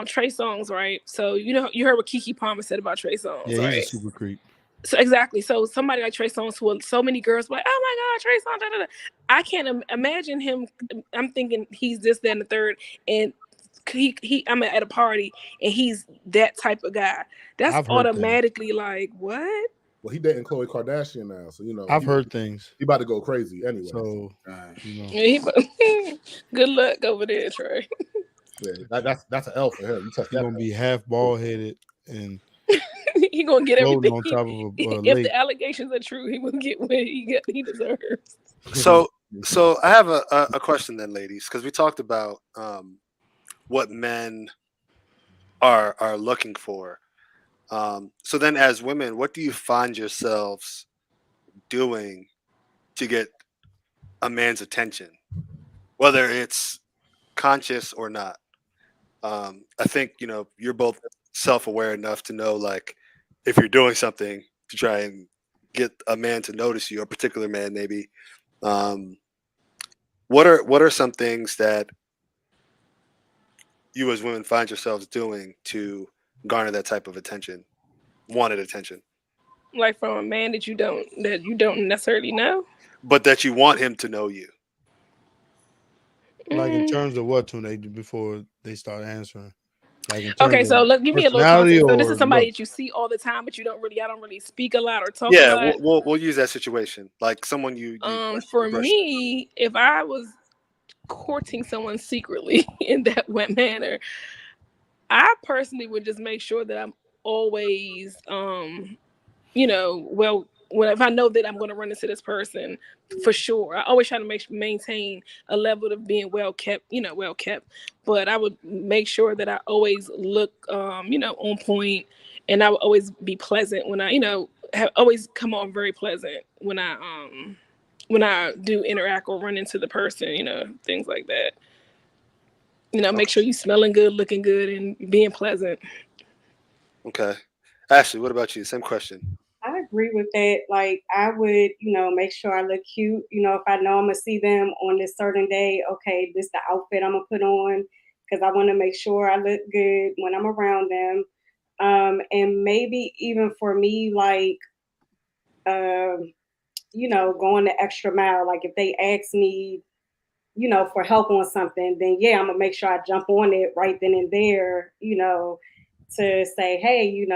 Trey Songz, right? So you heard what Kiki Palmer said about Trey Songz, Yeah, he's a right? super creep. So exactly. So somebody like Trey Songz, who so many girls were like, oh my God, Trey Songz. Da, da, da. I can't imagine him. I'm thinking he's this, that, and the third, and I'm at a party and he's that type of guy. That's I've heard things. automatically like what? Well, he dating Khloe Kardashian now, so I've heard things. he about to go crazy anyway. So Dang. you know, Good luck over there, Trey. Yeah, that's an L for him. You touch he's that. gonna be half bald headed and He gonna get floating everything. on top of a If lake. the allegations are true, he will get what he deserves. So I have a question then, ladies, because we talked about what men are looking for. So then, as women, what do you find yourselves doing to get a man's attention, whether it's conscious or not? I think you're both self-aware enough to know, like, if you're doing something to try and get a man to notice you, a particular man, maybe. Um, what are some things that you as women find yourselves doing to garner that type of attention, wanted attention, Like from a man that you don't necessarily know. but that you want him to know you. Like in Mm. terms of what, Tune, before they start answering? Like in Okay, terms of so look, give me a little personality context. So this or is somebody look? that you see all the time, but I don't really speak a lot or talk a Yeah, lot. we'll use that situation, like someone you For brush. me, if I was courting someone secretly in that wet manner, I personally would just make sure that I'm always, well, when if I know that I'm going to run into this person for sure, I always try to maintain a level of being well kept, well kept. But I would make sure that I always look, on point, and I would always be pleasant when I, have always come on very pleasant when I do interact or run into the person, things like that. Make sure you smelling good, looking good, and being pleasant. Okay, Ashley, what about you? Same question. I agree with that. Like, I would, make sure I look cute. If I know I'm gonna see them on this certain day, okay, this the outfit I'm gonna put on because I want to make sure I look good when I'm around them. And maybe even for me, like, um, going the extra mile. Like, if they ask me, for help on something, then yeah, I'm gonna make sure I jump on it right then and there, to say, hey,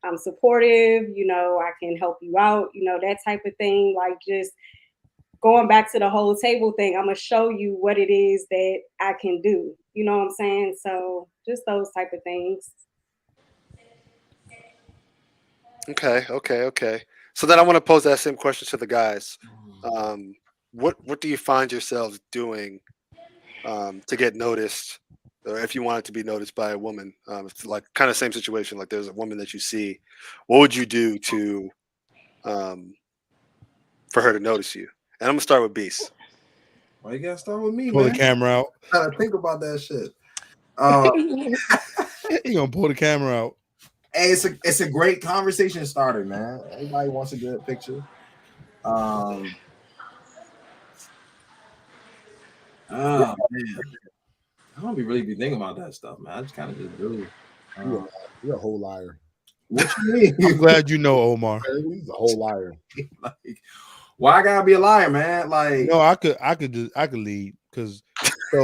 I'm supportive, I can help you out, that type of thing. Like, just going back to the whole table thing, I'm gonna show you what it is that I can do. You know what I'm saying? So just those type of things. Okay. So then I want to pose that same question to the guys. Um, what do you find yourselves doing to get noticed, or if you wanted to be noticed by a woman? It's like kind of same situation. Like there's a woman that you see, what would you do to um, for her to notice you? And I'm gonna start with Beast. Why you gotta start with me, Pull the man? camera out. I gotta think about that shit. Uh, You gonna pull the camera out? hey, it's a great conversation starter, man. Everybody wants a good picture. Um, oh man, I don't really be thinking about that stuff, man. I just kind of just do. You're a, Uh, you're a whole liar. what you mean? I'm glad you know, Omar. He's a whole liar. Like, why I gotta be a liar, man? Like, No, I could lead because so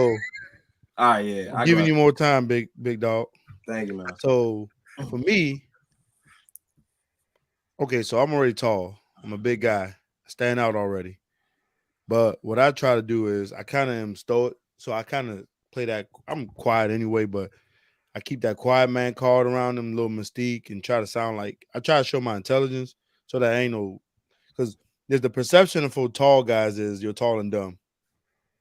all right, yeah, I'm I go giving ahead. you more time, big dog. Thank you, man. So for me, okay, so I'm already tall. I'm a big guy. I stand out already. But what I try to do is I kind of am stoic. So I kind of play that. I'm quiet anyway, but I keep that quiet man card around them, little mystique, and try to sound like I try to show my intelligence so that ain't no because there's the perception for tall guys is you're tall and dumb.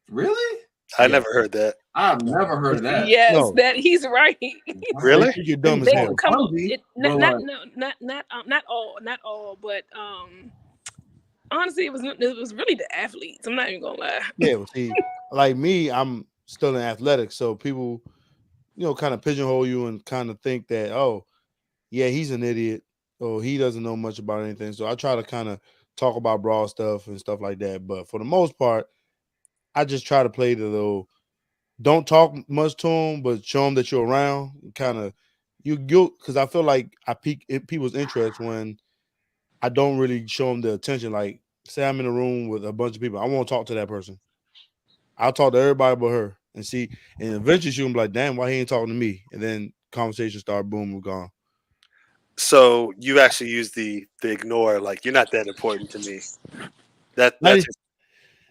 Really? I Yeah. never heard that. I've never heard of that. Yes, No. that he's right. They Really? think you're dumb as They hell. come on, Clumsy, not but not like, no not all, but honestly, it was really the athletes. I'm not even gonna lie. Yeah, well, see, like me, I'm still in athletics, so people, kind of pigeonhole you and kind of think that, oh, yeah, he's an idiot, or he doesn't know much about anything. So I try to kind of talk about broad stuff and stuff like that. But for the most part, I just try to play the little, don't talk much to them, but show them that you're around. Kind of, you because I feel like I pique people's interest when I don't really show them the attention. Like, say I'm in a room with a bunch of people, I won't talk to that person. I'll talk to everybody but her and see. And eventually she'll be like, damn, why he ain't talking to me? And then conversation start, boom, we're gone. So you actually use the ignore, like you're not that important to me. Not, That's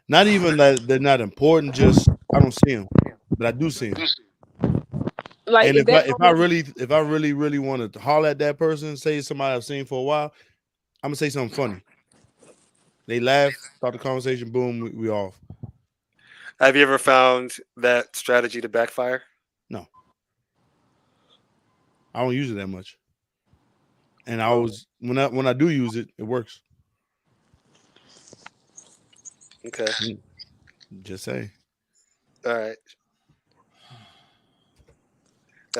not even that they're not important, just I don't see them. But I do see them. Like And if that moment, if I really want to holler at that person, say somebody I've seen for a while, I'm gonna say something funny. They laugh, start the conversation, boom, we off. Have you ever found that strategy to backfire? No, I don't use it that much. And I Oh, always when I do use it, it works. okay. Just say. All right.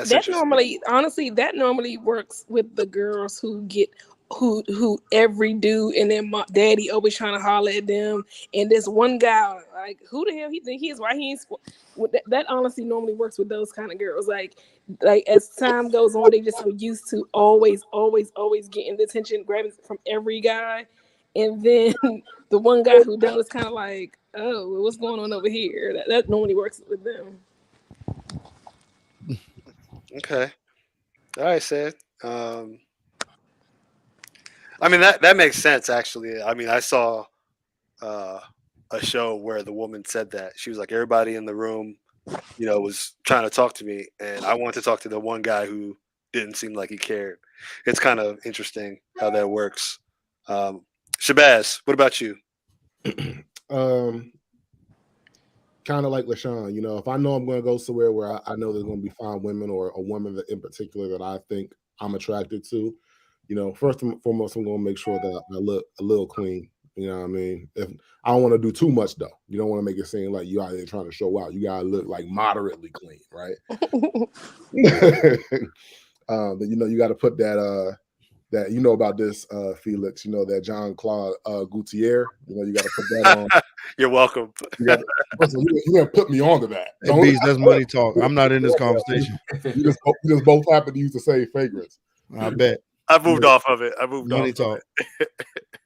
That's That interesting. normally, honestly, that normally works with the girls who get who every dude and then daddy always trying to holler at them, and this one guy like who the hell he think he is? Why he ain't? That honestly normally works with those kind of girls. Like as time goes on, they just so used to always getting the attention, grabbing from every guy, and then the one guy who don't is kind of like, oh, what's going on over here? That normally works with them. Okay. All right, Sid. I mean that makes sense actually. I mean, I saw uh, a show where the woman said that she was like everybody in the room, was trying to talk to me, and I wanted to talk to the one guy who didn't seem like he cared. It's kind of interesting how that works. Shabazz, what about you? um, kind of like LaShawn, if I know I'm going to go somewhere where I know there's going to be fine women or a woman that in particular that I think I'm attracted to, first and foremost, I'm going to make sure that I look a little clean. You know what I mean? If I don't want to do too much though, you don't want to make it seem like you out there trying to show out. You gotta look like moderately clean, right? But you got to put that that about this Felix, that John Claude Gautier, you got to put that on. You're welcome. You got to put me onto that. Hey, Beast, that's money talk. I'm not in this conversation. You just both happen to use the same fragrance. I bet. I moved off of it. Money talk.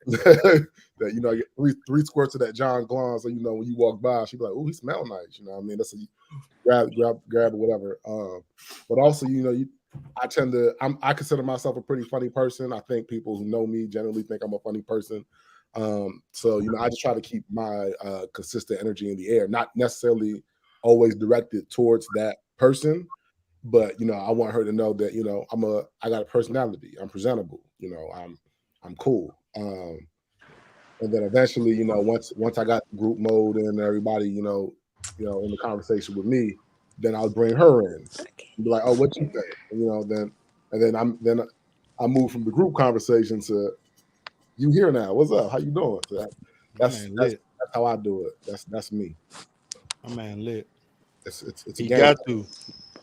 That I get three squirts of that John Glon, so when you walk by, she'd be like, "Oh, he smell nice." You know what I mean? That's grab or whatever. But also, I consider myself a pretty funny person. I think people who know me generally think I'm a funny person. So I just try to keep my consistent energy in the air, not necessarily always directed towards that person, but I want her to know that I got a personality. I'm presentable. I'm cool. And then eventually, once I got group mode and everybody, in the conversation with me, then I'll bring her in and be like, "Oh, what you think?" Then I move from the group conversation to you here now. What's up? How you doing? So that's how I do it. That's me. My man lit. It's a He game. got to.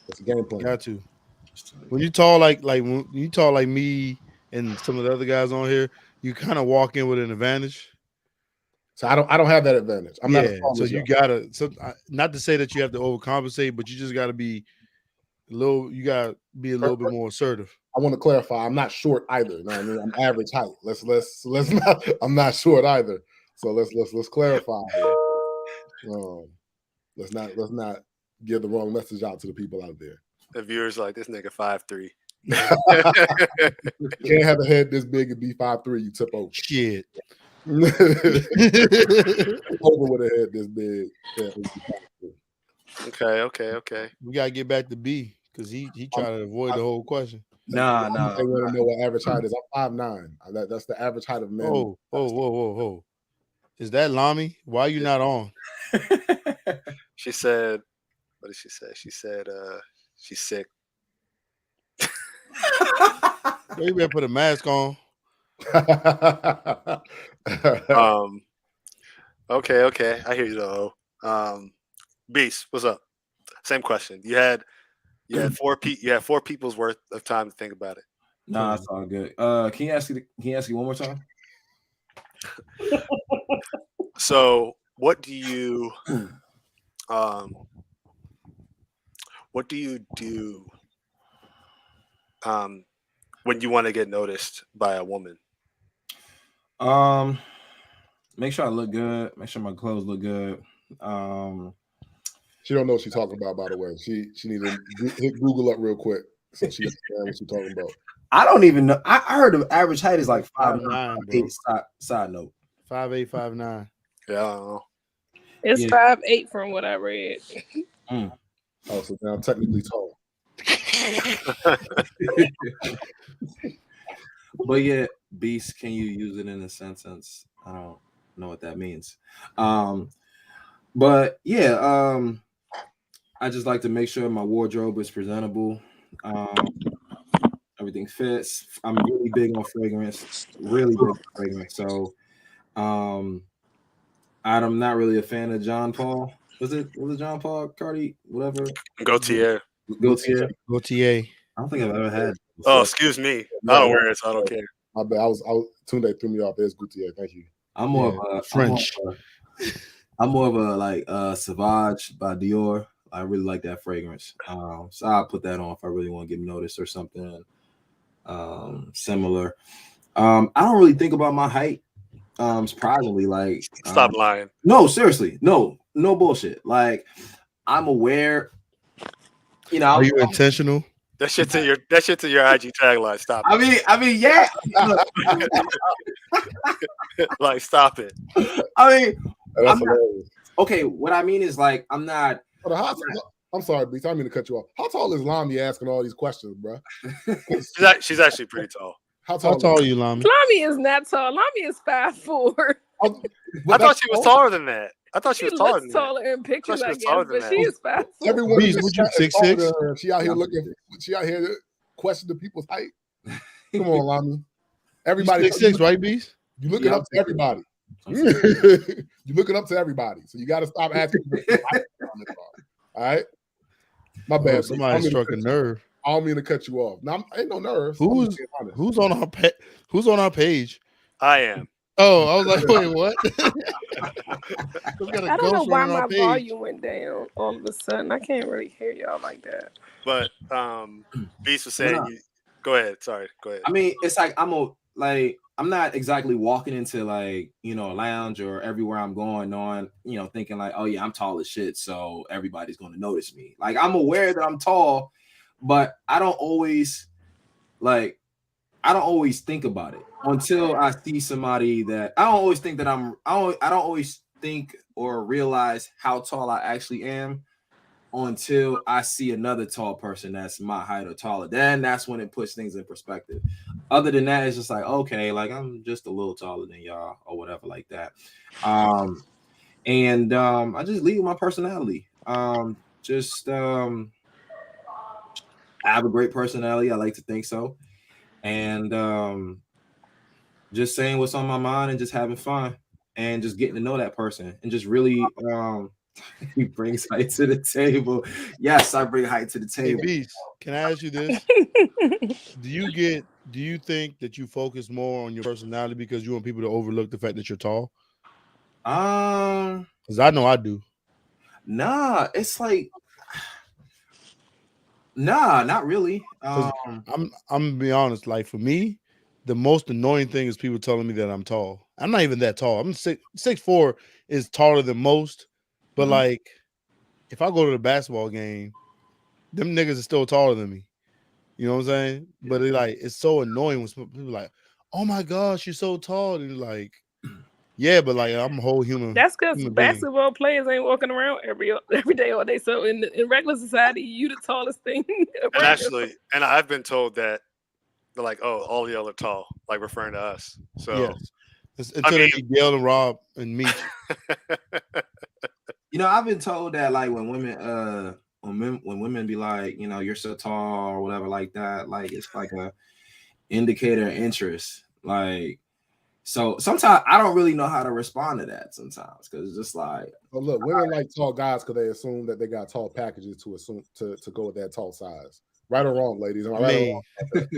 It's a game plan. Got to. When you talk when you talk like me and some of the other guys on here, you kind of walk in with an advantage. So I don't have that advantage. I'm not. So you gotta. So not to say that you have to overcompensate, but you just got to be a little. You got to be a little bit more assertive. I want to clarify. I'm not short either. You know what I mean? I'm average height. Let's not. I'm not short either. So let's clarify here. Let's not give the wrong message out to the people out there. The viewers like this nigga 5'3". You can't have a head this big and be 5'3". You tip over. Shit. Over with a head this big. Okay. We gotta get back to B because he tried to avoid the whole question. Nah. They want to know what average height is. I'm 5'9". That's the average height of men. Whoa. Is that Lami? Why are you not on? She said, what did she say? She said she's sick. You better put a mask on. Okay. I hear you though. Beast, what's up? Same question. You had four people's worth of time to think about it. Nah, it's all good. Can you ask you one more time? So what do you do when you want to get noticed by a woman? Make sure I look good. Make sure my clothes look good. She don't know what she's talking about, by the way. She need to hit Google up real quick so she understands what she's talking about. I don't even know. I heard the average height is like 5'9". Side note. 5'8", 5'9". Yeah, I don't know. It's 5'8" from what I read. Oh, so now I'm technically tall. But yeah, Beast, can you use it in a sentence? I don't know what that means. But yeah, I just like to make sure my wardrobe is presentable. Everything fits. I'm really big on fragrance. So I'm not really a fan of John Paul. Was it John Paul Cardi? Whatever. Gautier. Gautier. Gautier. I don't think I've ever had. Oh, excuse me. I don't wear it, so I don't care. My bad. I was Tunde threw me off. There's Gautier. Thank you. I'm more of a French. I'm more of a like Sauvage by Dior. I really like that fragrance. So I'll put that on if I really want to get noticed or something similar. I don't really think about my height. Surprisingly, like Stop lying. No, seriously, no bullshit. Like I'm aware. You know, Are you intentional? That shit's in your IG tagline. Stop it. I mean, yeah. Like, stop it. I mean, That's hilarious. Okay, what I mean is like I'm not. I'm sorry, Beats. I didn't mean to cut you off. How tall is Lami asking all these questions, bro? She's actually pretty tall. How tall are you, Lami? Lami is not tall. Lami is 5'4". I thought she was taller than that. I thought she was taller than that. Taller in pictures, I guess, but she is 5'4". Everyone Beast, would you 6'6"? She out here looking. She out here questioning people's height. Come on, Lami. Everybody 6'6", right, Beast? You looking up to everybody. You looking up to everybody. So you got to stop asking. All right. My bad. Oh, somebody struck a nerve. I don't mean to cut you off. No, ain't no nerves. Who's on our page? I am. Oh, I was like, wait, what? I don't know why my volume went down all of a sudden. I can't really hear y'all like that. But Beast was saying, go ahead. Sorry, go ahead. I mean, it's like I'm not exactly walking into like, you know, a lounge or everywhere I'm going on, you know, thinking like, oh yeah, I'm tall as shit, so everybody's going to notice me. Like I'm aware that I'm tall, but I don't always think about it until I see somebody that I don't always think that I don't always think or realize how tall I actually am until I see another tall person that's my height or taller. Then that's when it puts things in perspective. Other than that, it's just like, okay, like I'm just a little taller than y'all or whatever like that. I just lead with my personality. I have a great personality. I like to think so. And just saying what's on my mind and just having fun and just getting to know that person and just really he brings height to the table. Yes, I bring height to the table. Hey, Beast, can I ask you this? Do you think that you focus more on your personality because you want people to overlook the fact that you're tall? Because I know I do. Nah, it's like nah, not really. I'm gonna be honest. Like for me, the most annoying thing is people telling me that I'm tall. I'm not even that tall. I'm 6'4" is taller than most. But like, if I go to the basketball game, them niggas are still taller than me. You know what I'm saying? But it's so annoying when people are like, "Oh my gosh, you're so tall," and you're like, yeah, but like I'm a whole human. That's because basketball players ain't walking around every day all day. So in regular society, you the tallest thing. And I've been told that they're like, "Oh, all y'all are tall," like referring to us. So yes. Until they get Gail and Rob and me. You know, I've been told that like when women be like, you know, you're so tall or whatever like that, like it's like a indicator of interest. Like, so sometimes I don't really know how to respond to that sometimes because it's just like, well, look, women like tall guys because they assume that they got tall packages to go with that tall size. Right or wrong, ladies? Am I right or wrong?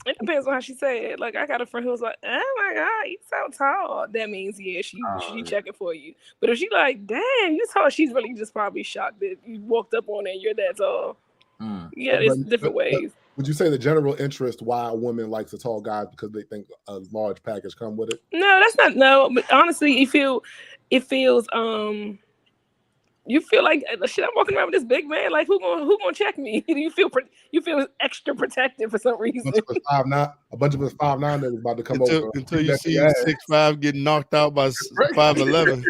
It depends on how she said it. Like I got a friend who was like, "Oh my god, you so tall." That means she checking for you. But if she like, "Damn, you tall," she's really just probably shocked that you walked up on it and you're that tall. Yeah, it's different ways. Would you say the general interest why a woman likes a tall guy because they think a large package come with it? No, that's not no. But honestly, it feels you feel like shit. I'm walking around with this big man. Like who gonna check me? You feel extra protective for some reason. A bunch of us 5'9" that was about to come over until you see 6'5" getting knocked out by 5'11".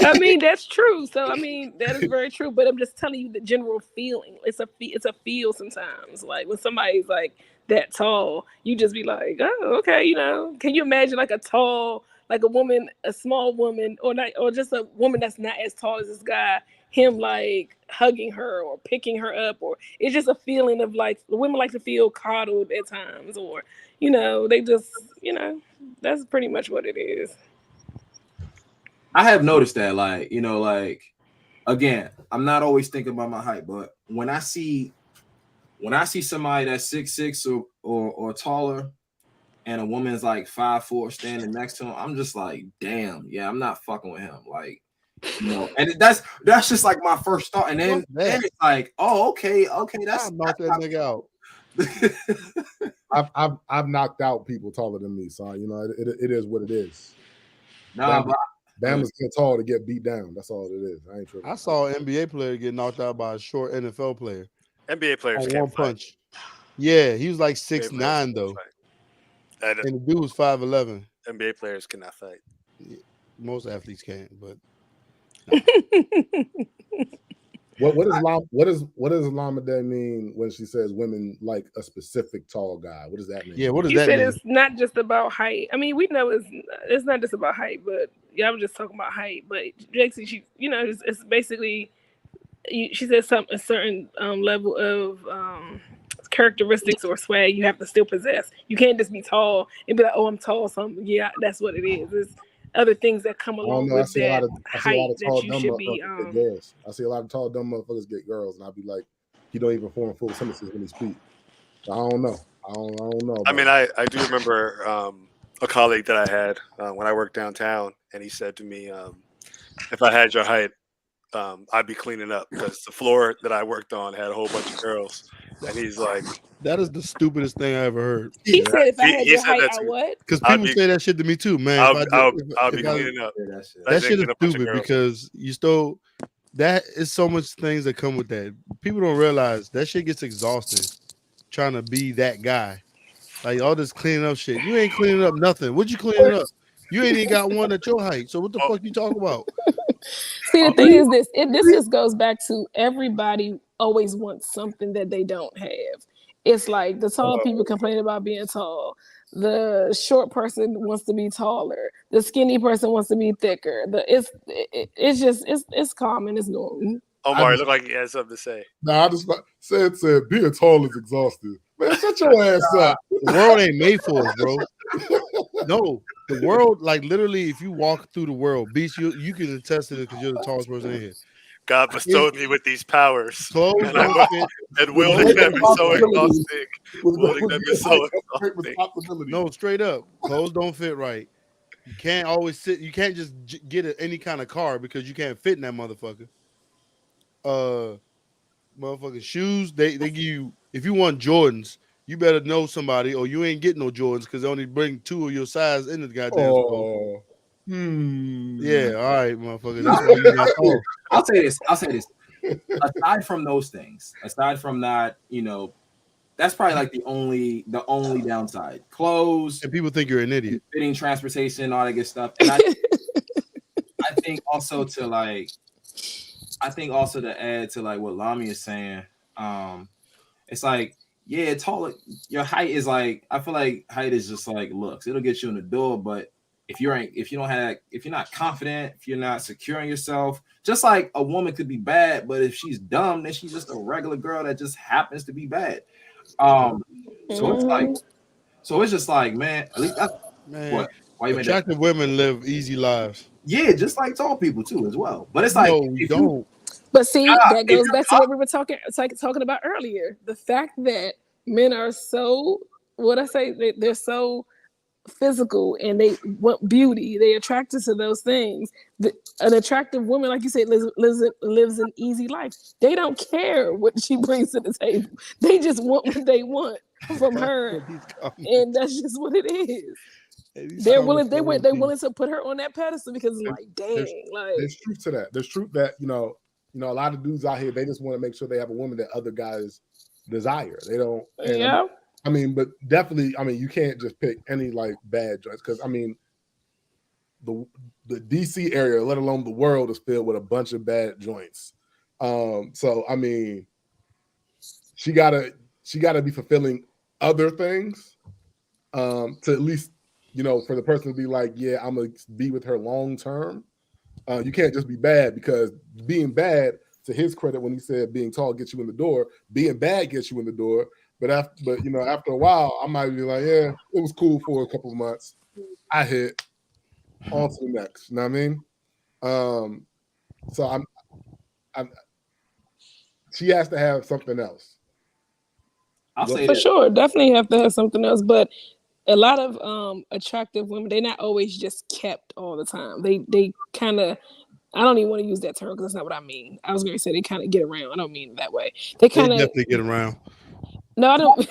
I mean that's true. So I mean that is very true. But I'm just telling you the general feeling. It's a feel sometimes. Like when somebody's like that tall, you just be like, oh okay, you know. Can you imagine like a tall? Like a woman, a small woman, or just a woman that's not as tall as this guy, him like hugging her or picking her up, or it's just a feeling of like women like to feel coddled at times, or you know, they just, you know, that's pretty much what it is. I have noticed that, like, you know, like again, I'm not always thinking about my height, but when I see when I see somebody that's 6'6" or taller, and a woman's like 5'4" standing next to him, I'm just like, damn, yeah, I'm not fucking with him. Like, you know, and that's just like my first thought. And then it's like, oh, okay, I'll knock that nigga out. I've knocked out people taller than me, so you know it is what it is. Nah, Bama's too tall to get beat down. That's all it is. I ain't tripping. I saw an NBA player get knocked out by a short NFL player. NBA players on can't one fight. punch. Yeah, he was like NBA 6'9" though, fight. and the dude was 5'11". NBA players cannot fight. Most athletes can't, but what does Lamade mean when she says women like a specific tall guy? What does that mean? Yeah, what does you that said mean? It's not just about height. I mean, we know it's not just about height, but yeah, I was just talking about height. But Jackson, she, you know, it's basically she said a certain level of characteristics or swag you have to still possess. You can't just be tall and be like, oh, I'm tall, so yeah, that's what it is. It's other things that come along with that height that you should be. Girls. I see a lot of tall dumb motherfuckers get girls, and I'll be like, he don't even form full sentences when he speaks. I don't know. I don't know. I mean, I do remember a colleague that I had when I worked downtown, and he said to me, if I had your height, I'd be cleaning up because the floor that I worked on had a whole bunch of girls. And he's like, that is the stupidest thing I ever heard. He said, if I had your height, I would. Because people say that shit to me too, man. I'll be cleaning up. That shit is stupid because you still, that is so much things that come with that. People don't realize that shit gets exhausting trying to be that guy. Like all this cleaning up shit. You ain't cleaning up nothing. What you cleaning up? You ain't even got one at your height. So what the fuck you talking about? See, the thing is this just goes back to everybody always wants something that they don't have. It's like the tall people complain about being tall. The short person wants to be taller. The skinny person wants to be thicker. It's common. It's normal. Omar, you look like he has something to say. Nah, I just said being tall is exhausting. Man, shut your ass up. The world ain't made for us, bro. No, the world, like literally, if you walk through the world, Beast, you can attest to it because you're the tallest person in here. God bestowed me with these powers. Clothes don't fit. And wielding them is so exhausting. Wielding them is so exhausting. No, straight up. Clothes don't fit right. You can't always sit. You can't just get any kind of car because you can't fit in that motherfucker. Motherfucking shoes, they give you, if you want Jordans, you better know somebody or you ain't getting no Jordans because they only bring 2 of your size in the goddamn store. Yeah, all right, motherfucker. That's why you not tall. I'll say this. Aside from those things, aside from that, you know, that's probably like the only downside. Clothes, and people think you're an idiot. Fitting, transportation, all that good stuff. And I think also to add to like what Lami is saying, it's like, yeah, taller. Your height is like, I feel like height is just like looks. It'll get you in the door, but if you're not confident, if you're not secure in yourself, just like a woman could be bad, but if she's dumb, then she's just a regular girl that just happens to be bad. So it's just like, man, at least that's what. Why you attractive women live easy lives. Yeah, just like tall people too, as well. But it's like, no, you don't. But see, that goes back to what we were talking about earlier. The fact that men are so, they're so physical and they want beauty. They attracted to those things. An attractive woman, like you said, lives an easy life. They don't care what she brings to the table. They just want what they want from her, and that's just what it is. They're willing to put her on that pedestal because it's like, dang, there's truth to that. There's truth that you know, a lot of dudes out here, they just want to make sure they have a woman that other guys desire. They don't. Yeah. I mean, but definitely, I mean, you can't just pick any like bad joints because I mean, the DC area, let alone the world, is filled with a bunch of bad joints. So I mean, she gotta be fulfilling other things to at least, you know, for the person to be like, yeah, I'm gonna be with her long term. You can't just be bad because being bad, to his credit, when he said being tall gets you in the door, being bad gets you in the door. But after a while, I might be like, yeah, it was cool for a couple of months. I hit on to the next. You know what I mean? So I'm she has to have something else. I'll say For that. sure, definitely have to have something else. But a lot of attractive women, they're not always just kept all the time. They kind of, I don't even want to use that term because that's not what I mean. I was going to say they kind of get around. I don't mean it that way. They They kind of, definitely get around. no, I don't.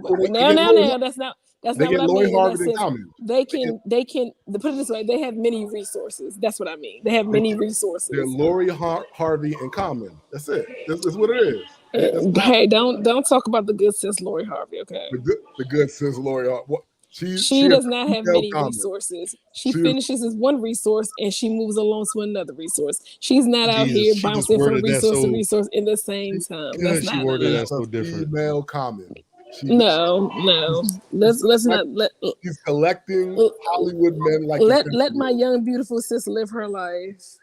Well, they now, get now, Lori, now, that's not they what get I Lori mean in that Harvey and sense. Common. They can to put it this way, they have many resources. That's what I mean. They have many resources. They're Lori Harvey and Common. That's it. That's what it is. That's what Hey, don't talk about the good sis Lori Harvey, okay? the good sis Lori. She is does not have female many Common. resources. She She is- finishes as one resource and she moves along to another resource. She's not out Jesus, here she just bouncing from worded that resource to so resource in the same time. That's good. She not worded no. that so different. Female Common. No. Let's not She's collecting Hollywood men like the let my young beautiful sis live her life.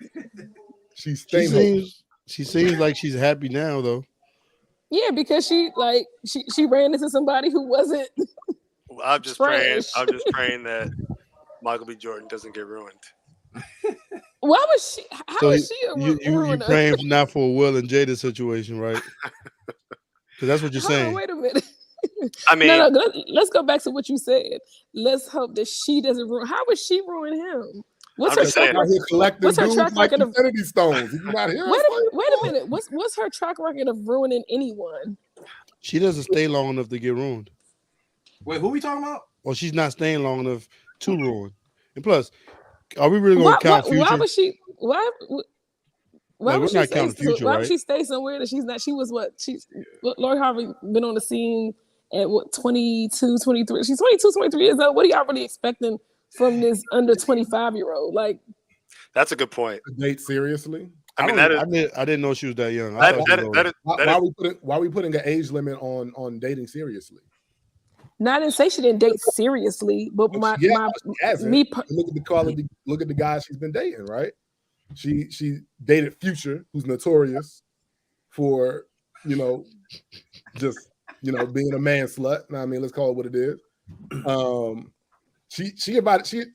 She's She staying. seems like she's happy now though. Yeah, because she ran into somebody who wasn't I'm just trash. praying. I'm just praying that Michael B. Jordan doesn't get ruined. Why was she? How So was she a you ruiner? praying not for a Will and Jada situation, right? Because that's what you're Hold on, saying. wait a minute. I mean, no, let's go back to what you said. Let's hope that she doesn't ruin. How would she ruin him? What's I'm her just track saying. Out record? here collecting What's her dudes track like record of? Infinity Stones. Did you not hear us? Wait a minute. What's her track record of ruining anyone? She doesn't stay long enough to get ruined. Wait, who we talking about? Or she's not staying long enough to ruin. And plus, are we really Why gonna count Future? why would she? Why Like, would we're she not stay? counting Future, Why would right? she stay somewhere that she's not? She was what? Lori Harvey been on the scene at what 22, 23. She's 22, 23 years old. What are y'all really expecting from this under 25-year-old? Like, That's a good point. Date seriously? I mean, that is I didn't know she was that young. I thought she was older. Why are we putting an age limit on dating seriously? I didn't say she didn't date seriously, but She hasn't. me Look at the quality. Look at the guys she's been dating. Right? She dated Future, who's notorious for just being a man slut. I mean, let's call it what it is. She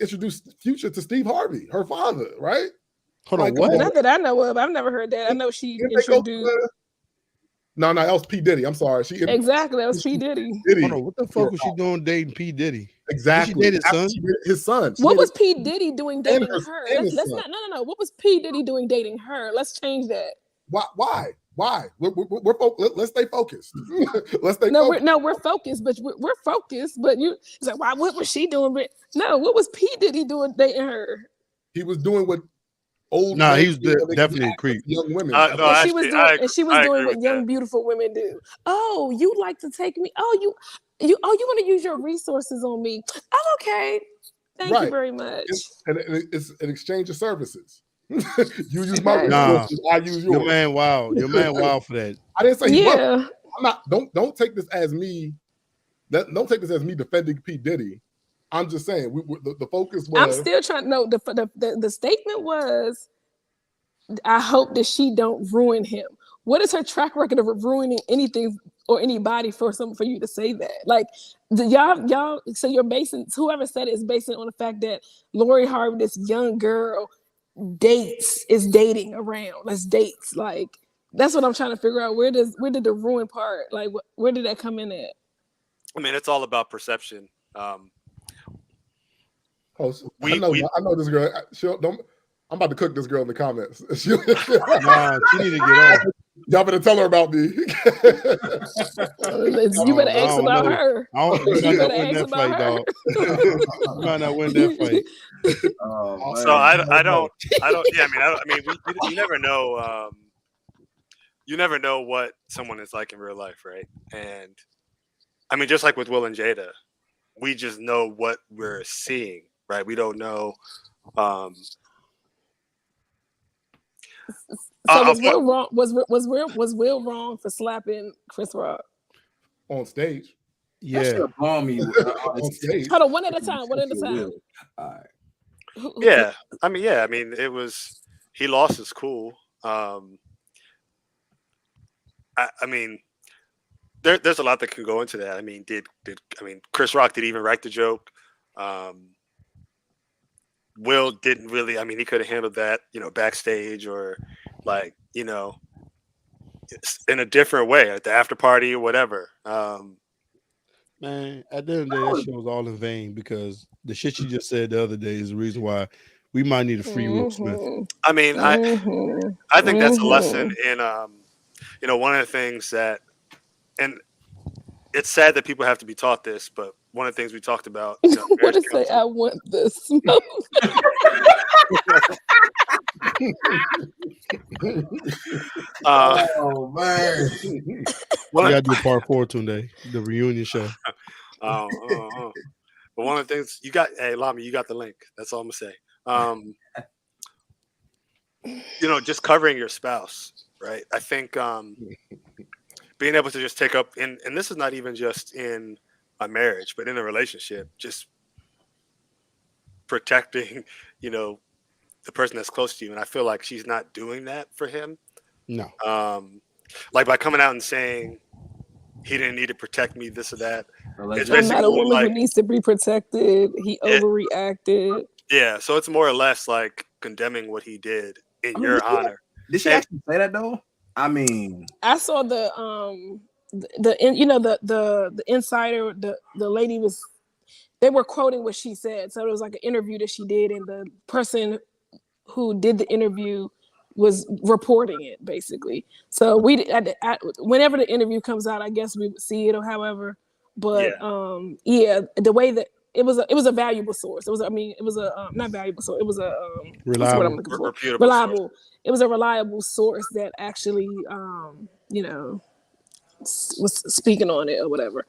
introduced Future to Steve Harvey, her father, right? Hold on, Like, what? not that I know of. I've never heard that. I know she Didn't they go introduced. No, that was P. Diddy. I'm sorry. Exactly, that was P. Diddy. Hold on, what the fuck was she doing dating P. Diddy? Exactly. She dated son? His son. What was P. Diddy doing dating her- her? and his Let's son. not. No. What was P. Diddy doing dating her? Let's change that. Why? Let's stay focused. Let's stay No, focused. we're focused, but we're focused. But it's like, why? What was she doing? But no, what was P. Diddy doing dating her? He was doing what old. Nah, men he was do when they definitely a act creep. with young women. No, And she was actually, doing, and she was I doing agree what with young, that. beautiful women do. Oh, you like to take me? Oh, you want to use your resources on me? Oh, okay. Thank you Right. very much. And it's an exchange of services. You use my Nah. resources, I use yours. Your man wild for that. I didn't say he wasn't. Yeah. I'm not. Don't take this as me. Don't take this as me defending P. Diddy. I'm just saying the focus was. I'm still trying to know the statement was, I hope that she don't ruin him. What is her track record of ruining anything or anybody for you to say that? Like, y'all so you're basing, whoever said it is basing on the fact that Lori Harvey, this young girl, is dating around. That's dates. Like, that's what I'm trying to figure out. Where did the ruin part, like, where did that come in at? I mean, it's all about perception. I know this girl. I'm about to cook this girl in the comments. Nah, she need to get off. Y'all better tell her about me. You better ask about her. You might not win that fight, dog. You might not win that fight. So I don't. Yeah, I mean, you never know. You never know what someone is like in real life, right? And I mean, just like with Will and Jada, we just know what we're seeing, right? We don't know. So was Will wrong? Was Will wrong for slapping Chris Rock on stage? Yeah, on stage. Hold on, one at a time. All right. Yeah, I mean, it was, he lost his cool. I mean, there's a lot that can go into that. I mean, Chris Rock did even write the joke? Will didn't really. I mean, he could have handled that, backstage, or like, in a different way at the after party or whatever. Man, at the end of the day, that shit was all in vain because the shit you just said the other day is the reason why we might need a free Will Smith. I mean, I think that's a lesson in one of the things that, and it's sad that people have to be taught this, but one of the things we talked about, What to say? I want the smoke. Oh man. We gotta do part 4 today, the reunion show. But one of the things you got, hey Lami, you got the link. That's all I'm gonna say. Just covering your spouse, right? I think being able to just take up, and this is not even just in a marriage, but in a relationship, just protecting, the person that's close to you. And I feel like she's not doing that for him. No. Like by coming out and saying he didn't need to protect me, this or that. It's I'm not a woman who needs to be protected. He overreacted. Yeah, so it's more or less like condemning what he did in your honor. Did she actually say that though? I mean, I saw the insider, the lady was, they were quoting what she said. So it was like an interview that she did, and the person who did the interview was reporting it basically. So whenever the interview comes out, I guess we would see it or however. But the way that it was a valuable source. It was not valuable source. It was a reliable. What's the word I'm looking for? Reliable. Source. It was a reliable source that actually was speaking on it or whatever.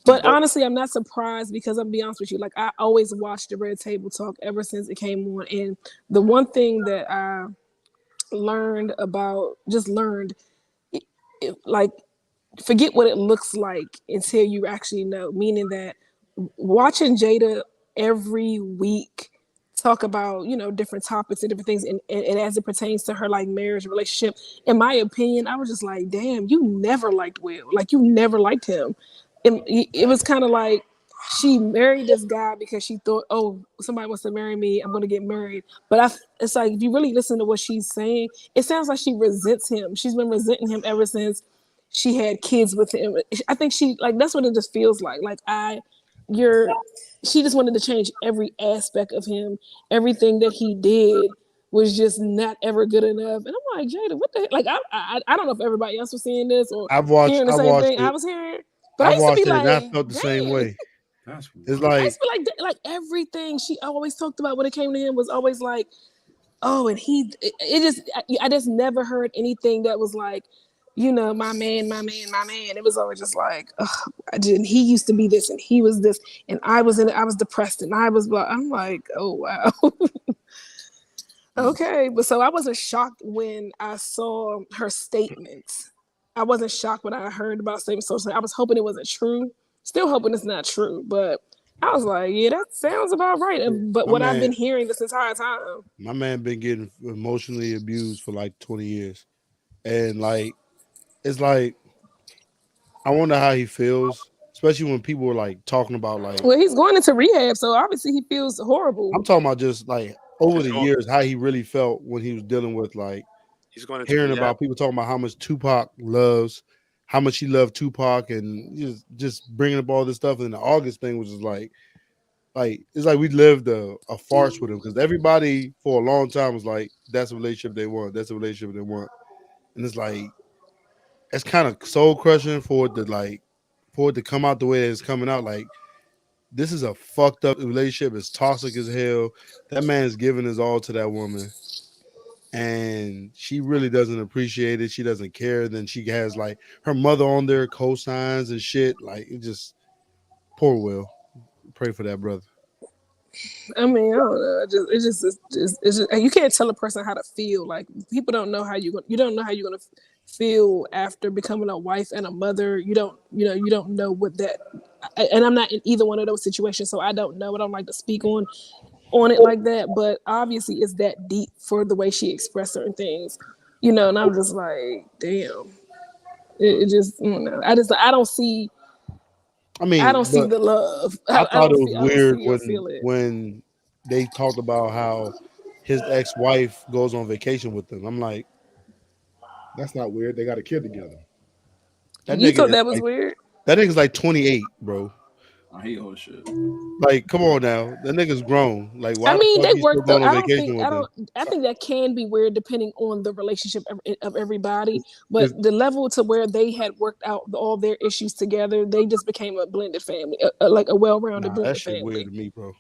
But honestly, I'm not surprised because I'm gonna be honest with you. Like I always watched the Red Table Talk ever since it came on, and the one thing that I learned, like, forget what it looks like until you actually know. Meaning that watching Jada every week talk about different topics and different things, and as it pertains to her like marriage relationship, in my opinion, I was just like, damn, you never liked Will. Like you never liked him. It was kind of like she married this guy because she thought, oh, somebody wants to marry me, I'm going to get married. But it's like, if you really listen to what she's saying, it sounds like she resents him. She's been resenting him ever since she had kids with him. I think that's what it just feels like. Like she just wanted to change every aspect of him. Everything that he did was just not ever good enough. And I'm like, Jada, what the heck? Like, I don't know if everybody else was seeing this or hearing the same thing I was hearing. But I used to be like, and I felt the same way. It's like, I used to be like everything she always talked about when it came to him was always like, oh, and I just never heard anything that was like, my man. It was always just like, he used to be this and he was this and I was depressed and I was blah. I'm like, oh wow. Okay, but so I wasn't shocked when I saw her statements. I wasn't shocked when I heard about statements. So I was hoping it wasn't true. Still hoping it's not true, but I was like, yeah, that sounds about right. But what I've been hearing this entire time. My man been getting emotionally abused for like 20 years. And like, it's like, I wonder how he feels, especially when people are like talking about like. Well, he's going into rehab, so obviously he feels horrible. I'm talking about just like over the years, how he really felt when he was dealing with like he's going into hearing about people talking about how much Tupac loves, how much he loved Tupac, and just bringing up all this stuff. And the August thing was just like it's like we lived a farce with him because everybody for a long time was like, that's a relationship they want, that's a relationship they want, and it's like it's kind of soul crushing for it to come out the way that it's coming out. Like, this is a fucked up relationship. It's toxic as hell. That man's giving his all to that woman, and she really doesn't appreciate it. She doesn't care. Then she has like her mother on there co-signs and shit. Like, it just poor Will. Pray for that brother. I mean, I don't know. It's just you can't tell a person how to feel. Like, people don't know how you don't know how you're gonna feel after becoming a wife and a mother. You don't know what that. And I'm not in either one of those situations, so I don't know. I don't like to speak on it like that. But obviously, it's that deep for the way she expressed certain things, And I'm just like, damn. It just, I don't see. I mean, I don't see the love. I thought it was weird when they talked about how his ex-wife goes on vacation with them. I'm like, That's not weird. They got a kid together. That You nigga thought is that was like, weird? that nigga's like 28, bro. I hate whole shit. Like, come on now. That nigga's grown. Like, I why the mean, fuck they you still work though. going on vacation with them? I think that can be weird depending on the relationship of everybody. But It's- the level to where they had worked out all their issues together, they just became a blended family, like a well-rounded Nah, that blended shit weird family. to me, bro.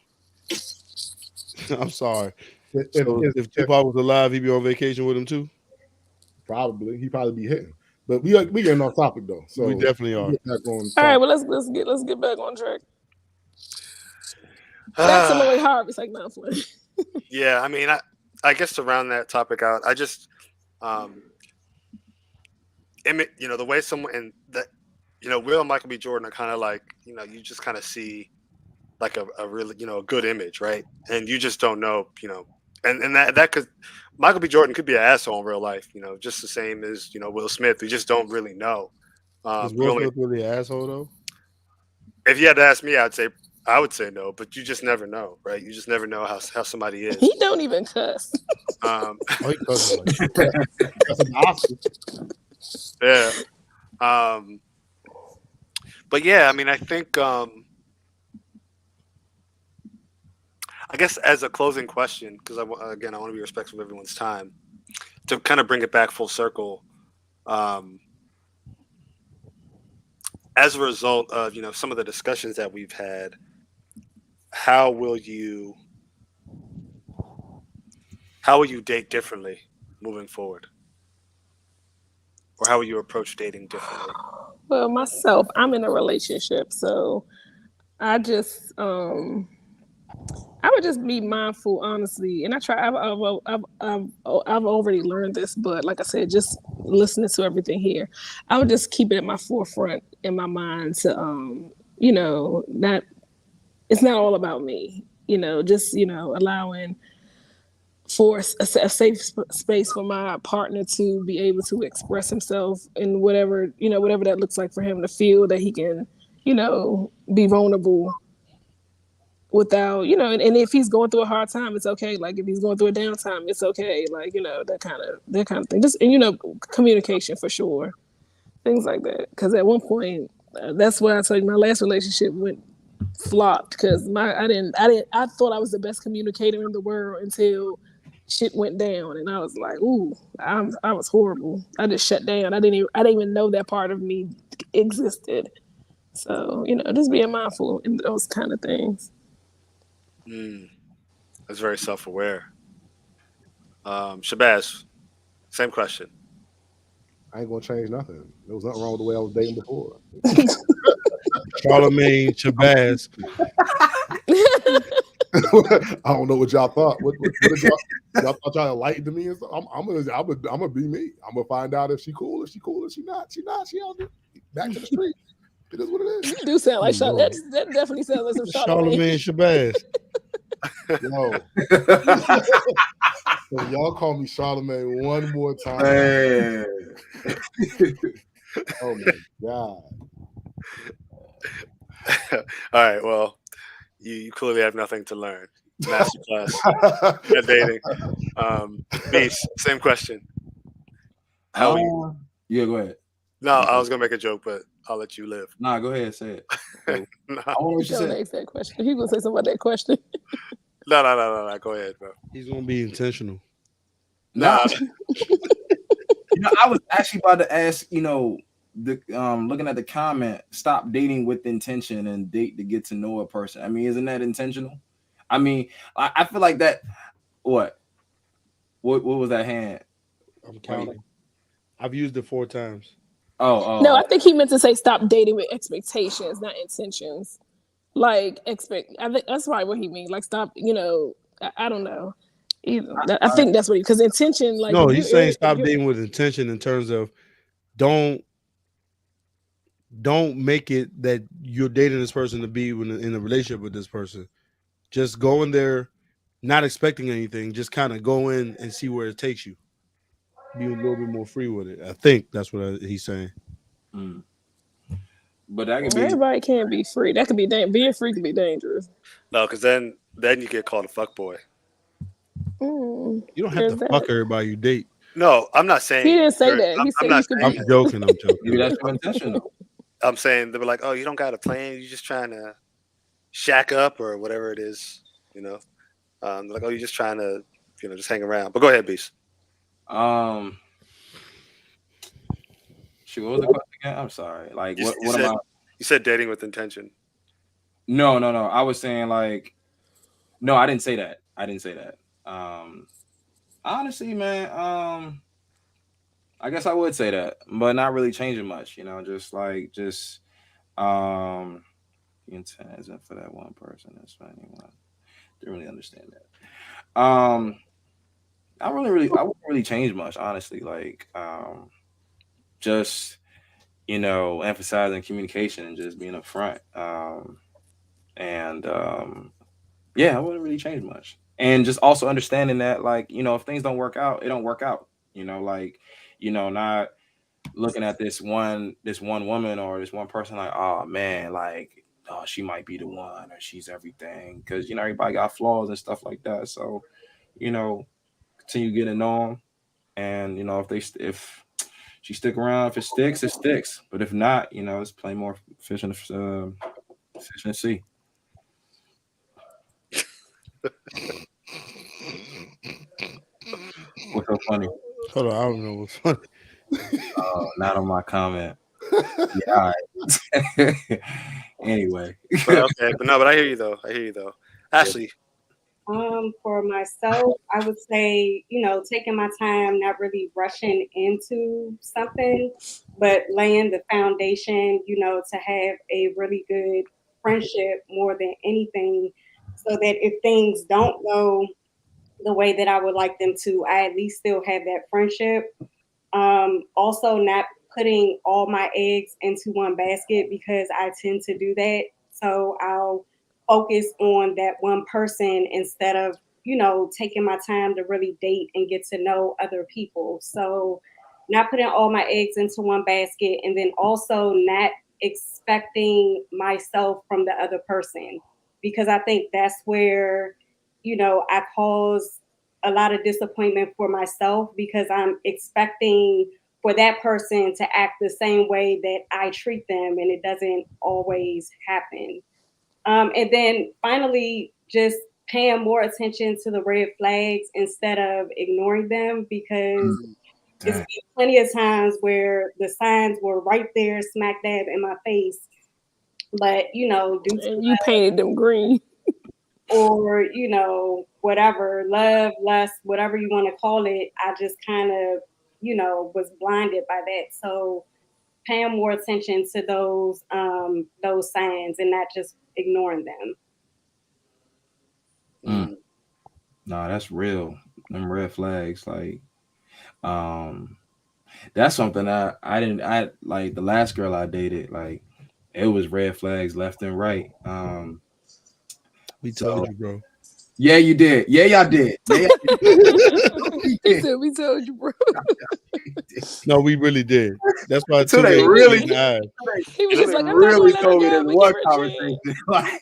I'm sorry. If, So if, if if Tupac was alive, he'd be on vacation with him too. he probably be hitting. But we getting off topic though. So We definitely are. get back on All right, topic. well let's get back on track. Back to Lloyd Harvey. It's like not funny. Yeah, I mean, I guess to round that topic out, I just, the way someone and that, Will and Michael B. Jordan are kind of like, you just kind of see like a really, a good image, right? And you just don't know, and that could, Michael B. Jordan could be an asshole in real life, just the same as Will Smith. We just don't really know. Is Will Smith really an asshole though? If you had to ask me, I would say no, but you just never know, right? You just never know how somebody is. He don't even cuss. Oh, he cussing like That's an option. Yeah. But yeah, I mean, I think, I guess as a closing question, because I want to be respectful of everyone's time, to kind of bring it back full circle. As a result of some of the discussions that we've had, how will you date differently moving forward, or how will you approach dating differently? Well, myself, I'm in a relationship, so I just I would just be mindful, honestly. And I try. I've already learned this, but like I said, just listening to everything here, I would just keep it at my forefront in my mind to, not. It's not all about me, Just allowing for a safe space for my partner to be able to express himself in whatever that looks like for him, to feel that he can, be vulnerable without, and if he's going through a hard time, it's okay. Like if he's going through a downtime, it's okay. Like, that kind of thing. Just, and, communication for sure. Things like that. Because at one point, that's why I told you my last relationship flopped because I thought I was the best communicator in the world until shit went down, and I was like, ooh, I was horrible. I just shut down. I didn't even know that part of me existed. So, just being mindful in those kind of things. That's very self-aware. Shabazz, same question. I ain't gonna change nothing. There was nothing wrong with the way I was dating before. Charlemagne, Shabazz. I don't know what y'all thought. What did y'all thought y'all enlightened to me and stuff? I'm gonna be me. I'm gonna find out if she cool. If she cool, if she not, she out there. Back to the street. It is what it is. You do sound like Charlemagne. That definitely sounds like some Charlemagne. Shabazz. Yo. So y'all call me Charlemagne one more time. Man. Oh my god. All right, well, you clearly have nothing to learn. Masterclass at dating. Beast, same question. How are you? Yeah, go ahead. No, I was gonna make a joke, but I'll let you live. Nah, go ahead, say it. No, I want what you Don't said. ask that question. He gonna say something about that question. no. Go ahead, bro. He's gonna be intentional. Nah. I was actually about to ask, looking at the comment, stop dating with intention and date to get to know a person. I mean, isn't that intentional? I mean, I feel like that. What was that hand? I'm counting. I've used it 4 times. Oh. No, I think he meant to say stop dating with expectations, not intentions. Like I think that's probably what he means. Like stop, I don't know. I think that's what because intention, like no, he's saying stop dating with intention in terms of don't make it that you're dating this person to be in a relationship with this person. Just go in there, not expecting anything. Just kind of go in and see where it takes you. Be a little bit more free with it. I think that's what he's saying. But that could be everybody can't be free. That could be being free could be dangerous. No, because then you get called a fuckboy. You don't have to fuck everybody you date. No, I'm not saying. He didn't say you're- that. He I'm said not you could saying I'm that. joking. I'm Maybe joking. that's your intention though. I'm saying they were like, oh, you don't got a plan. You're just trying to shack up or whatever it is. You know, like, oh, you're just trying to, just hang around. But go ahead, Beast. Um, shoot, what was the question again? I'm sorry. Like, You, what? you What am said I? you said dating with intention. No. I was saying like, no, I didn't say that. I didn't say that. Honestly, man, I guess I would say that, but not really changing much. Just the intent isn't for that one person. That's for anyone. Didn't really understand that. I wouldn't really change much, honestly. Like, just emphasizing communication and just being upfront. And Yeah, I wouldn't really change much. And just also understanding that, like, if things don't work out, it don't work out. Not looking at this one woman or this one person like, oh man, like, oh, she might be the one or she's everything, because everybody got flaws and stuff like that. So, continue getting to know them, and if she stick around, if it sticks, it sticks. But if not, it's plenty more fish in the sea. What's so funny? Hold on, I don't know what's funny. Not on my comment. Yeah. All right. Anyway. But okay, but I hear you though. Ashley, For myself, I would say, taking my time, not really rushing into something, but laying the foundation, to have a really good friendship more than anything, so that if things don't go the way that I would like them to, I at least still have that friendship. Also, not putting all my eggs into one basket, because I tend to do that. So I'll focus on that one person instead of, taking my time to really date and get to know other people. So not putting all my eggs into one basket, and then also not expecting myself from the other person, because I think that's where, I cause a lot of disappointment for myself, because I'm expecting for that person to act the same way that I treat them, and it doesn't always happen. And then finally, just paying more attention to the red flags instead of ignoring them, because it's Dang. been plenty of times where the signs were right there, smack dab in my face, but due to And you painted them green. or whatever, love, lust, whatever you want to call it, I just kind of was blinded by that. So paying more attention to those signs and not just ignoring them. Mm. Nah, that's real. Them red flags, like, um, that's something I didn't. I like the last girl I dated. Like, it was red flags left and right. We So told you, bro. yeah, you did. Yeah, y'all did. Yeah, He did. said, "We told you, bro." No, we really did. That's why So two they days really, in the eyes. He was so just they like, "I'm not really gonna let her told me go. this We give one her a conversation. chance." Like,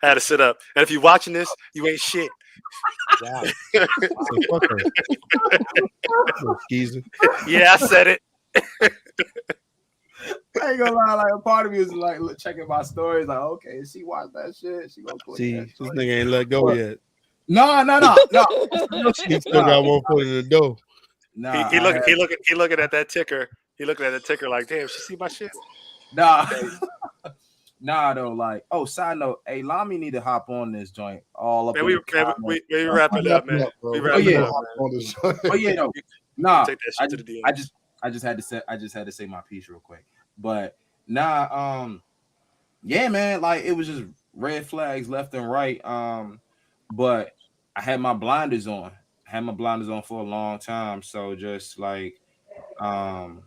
I had to sit up. And if you're watching this, you ain't shit. Wow. So fuck her. Little skeezer. Yeah, I said it. I ain't gonna lie, like a part of me is like checking my stories, like, okay, she watched that shit, she gonna click See, that this joint. nigga ain't let go But yet. no. Real He shit. still got one foot in the door. Nah, He I look have, he looking at that ticker. He looking at the ticker like, damn, she see my shit. nah, nah, though. Like, oh, side note, hey, Lami need to hop on this joint all up Man, in the comments. we wrap it up, man. We wrap it yeah. up, man. On this Oh yeah, no, You nah. take that I shit to just, the I DMs. just, I just had to say my piece real quick. But nah, yeah, man, like it was just red flags left and right. But I had my blinders on. I had my blinders on for a long time. So just like not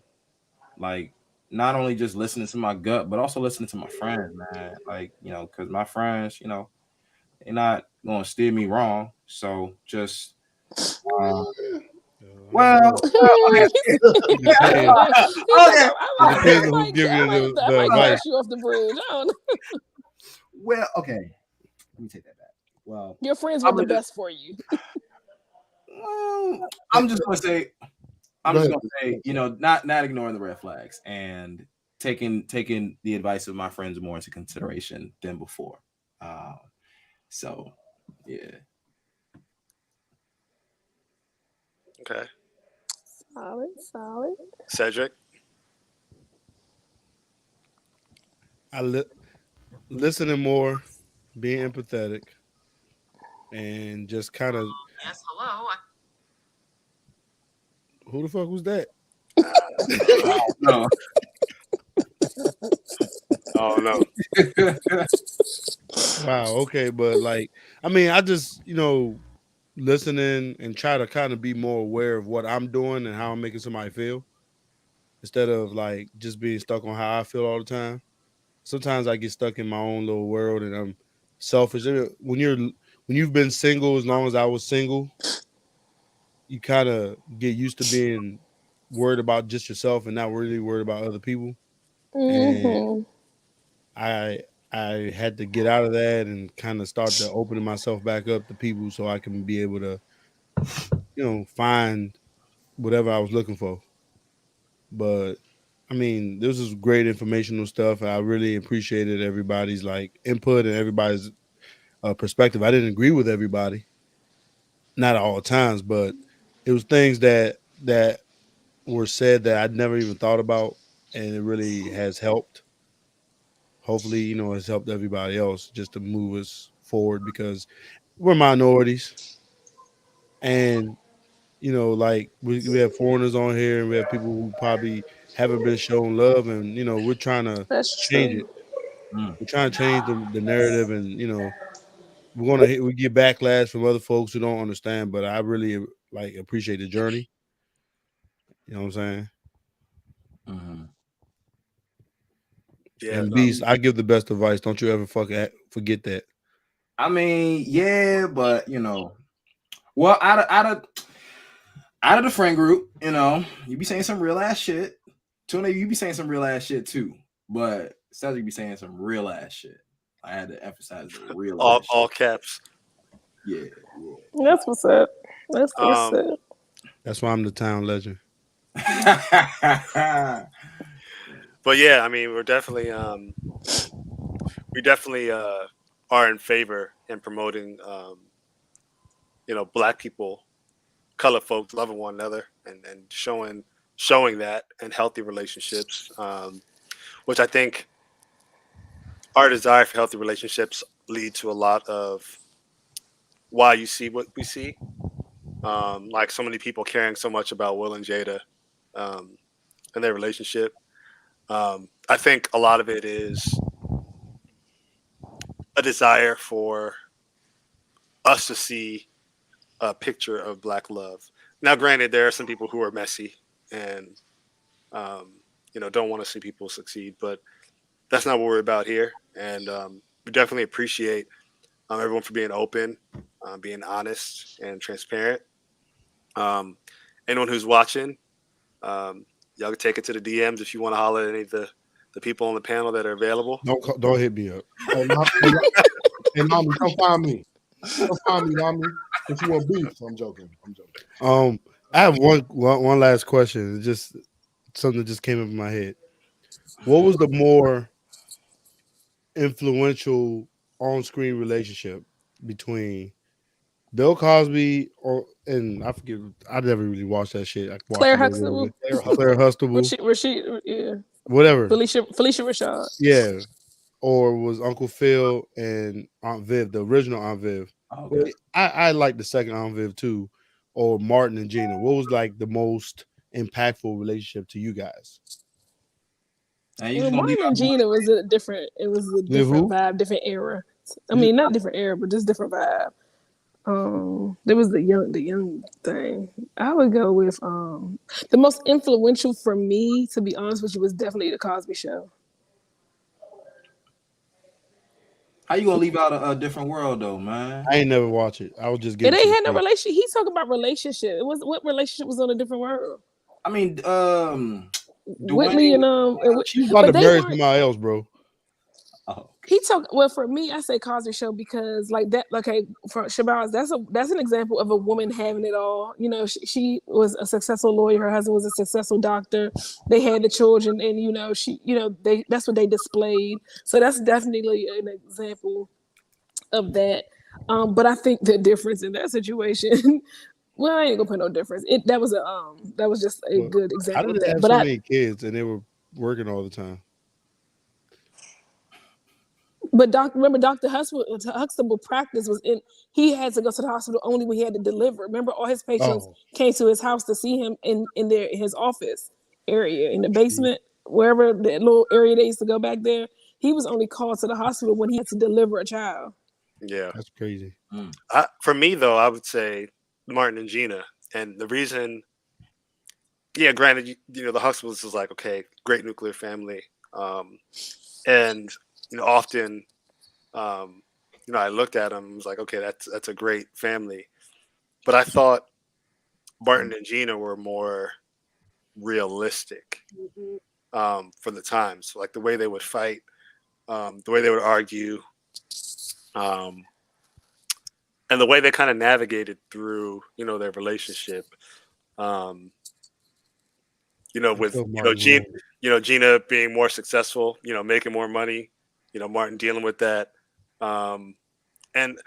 only just listening to my gut, but also listening to my friends, man. Like, because my friends, they're not gonna steer me wrong. So just um, well, okay. It depends. He's like, Okay. It depends on I who might, give I you might, I the might advice. cast you off the bridge. I don't know. Well, okay. Let me take that back. Well, Your friends I'm want the gonna best for you. well, I'm just gonna say I'm Go just ahead. gonna say, not ignoring the red flags and taking the advice of my friends more into consideration than before. Um, so yeah. Okay. Solid. Cedric. Listening more, being empathetic, and just kind of. Yes, hello. Who the fuck was that? No. Oh no. Wow. Okay, but like, I mean, I just listening and try to kind of be more aware of what I'm doing and how I'm making somebody feel instead of like just being stuck on how I feel all the time. Sometimes I get stuck in my own little world and I'm selfish. When you've been single as long as I was single, you kind of get used to being worried about just yourself and not really worried about other people. And Mm-hmm. I I had to get out of that and kind of start to opening myself back up to people so I can be able to, find whatever I was looking for. But I mean, this is great informational stuff. I really appreciated everybody's like input and everybody's perspective. I didn't agree with everybody, not at all times, but it was things that were said that I'd never even thought about, and it really has helped. Hopefully, it's helped everybody else just to move us forward because we're minorities, and like we have foreigners on here, and we have people who probably haven't been shown love, and we're trying to That's change true. it. Mm. We're trying to change the narrative, and we get backlash from other folks who don't understand. But I really like appreciate the journey. You know what I'm saying? Mhm. Yeah. And No. Beast, I give the best advice. Don't you ever forget that. I mean, yeah, but well, out of the friend group, you be saying some real ass shit. Tuna, you be saying some real ass shit too. But Cedric be saying some real ass shit. I had to emphasize the real ass All shit. caps. Yeah, That's what's up. That's what's Um. up. That's why I'm the town legend. yeah. But yeah, I mean, we definitely are in favor in promoting black people, color folks loving one another and showing that in healthy relationships, which I think our desire for healthy relationships lead to a lot of why you see what we see. Like so many people caring so much about Will and Jada um, and their relationship. I think a lot of it is a desire for us to see a picture of black love. Now, granted, there are some people who are messy and don't want to see people succeed, but that's not what we're about here. And we definitely appreciate everyone for being open, being honest and transparent. Um, Anyone who's watching, y'all can take it to the DMs if you want to holler at any of the people on the panel that are available. Don't hit me up. Hey, Nami, come find me. Come find me, Nami. If you want beef, I'm joking. I have one last question. It's just something that just came up in my head. What was the more influential on-screen relationship between Bill Cosby and I forget, I never really watched that shit. I watched Claire a little Huxtable. bit. Claire Huxtable, Yeah. whatever. Felicia Rashad. Yeah. Or was Uncle Phil and Aunt Viv, the original Aunt Viv. Okay. Well, I like the second Aunt Viv too, or Martin and Gina. What was like the most impactful relationship to you guys? And you Well, just gonna leave Martin out and Gina was a different. It was a With different who? vibe, different era. I mean, not different era, but just different vibe. There was the young thing. I would go with the most influential for me, to be honest with you, was definitely the Cosby Show. how you gonna leave out a different world though, man? I ain't never watch it. I was just It getting to ain't the had no point. relationship. He talking about relationship. It was what relationship was on a different world. I mean, Whitley Dwayne. and She was about to but they marry weren't. somebody else, bro. Oh, He took well for me. I say Cosby Show because like that. Okay, for Shabazz, that's an example of a woman having it all. You know, she was a successful lawyer. Her husband was a successful doctor. They had the children, and that's what they displayed. So that's definitely an example of that. But I think the difference in that situation. Well, I ain't gonna put no difference. That was just a good How example did of they that. have But so many kids and they were working all the time? Remember, Huxtable practice was in. He had to go to the hospital only when he had to deliver. Remember, all his patients came to his house to see him in his office area in the basement, wherever the little area they used to go back there. He was only called to the hospital when he had to deliver a child. Yeah, That's crazy. For me though, I would say Martin and Gina, and the reason. Yeah, granted, the Huxtables is like, okay, great nuclear family, and often, I looked at them and was like, okay, that's a great family, but I thought Martin and Gina were more realistic for the times, like the way they would fight, the way they would argue, and the way they kind of navigated through, their relationship. With Gina being more successful, making more money, Martin dealing with that, and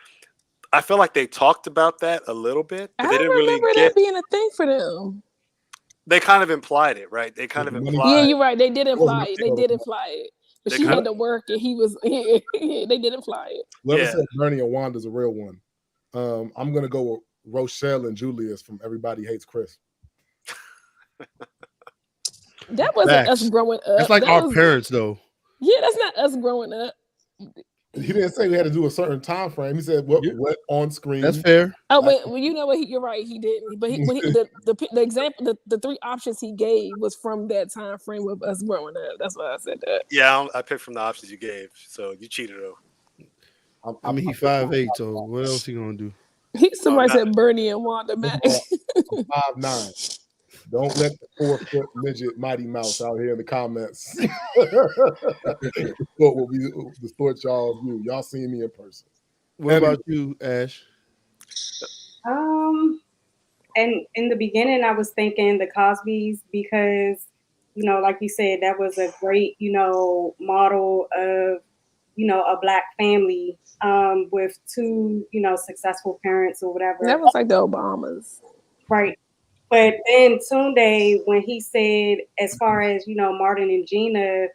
I feel like they talked about that a little bit, but I they don't didn't really remember that being a thing for them. They kind of implied it, right? They kind of implied. Yeah, you're right. They did imply it. They did imply it. But she had to work, and he was. They did imply it. Whoever said Bernie and Wanda's a real one. I'm gonna go with Rochelle and Julius from Everybody Hates Chris. That wasn't us growing up. It's like our parents, though. Yeah, that's not us growing up. He didn't say we had to do a certain time frame. He said what on screen. That's fair. Oh, well, you know what? You're right. He didn't. But the example, the three options he gave was from that time frame of us growing up. That's why I said that. Yeah, I picked from the options you gave, so you cheated though. I mean, he's 5'8", so what else he gonna do? Somebody said Bernie and Wanda Max. 5'9". Don't let the 4-foot midget Mighty Mouse out here in the comments distort y'all view. Y'all seen me in person. What about you, Ash? And in the beginning, I was thinking the Cosbys because, like you said, that was a great, model of, a Black family with two, successful parents or whatever. That was like the Obamas. Right. But then Tunde, when he said, as far as, Martin and Gina,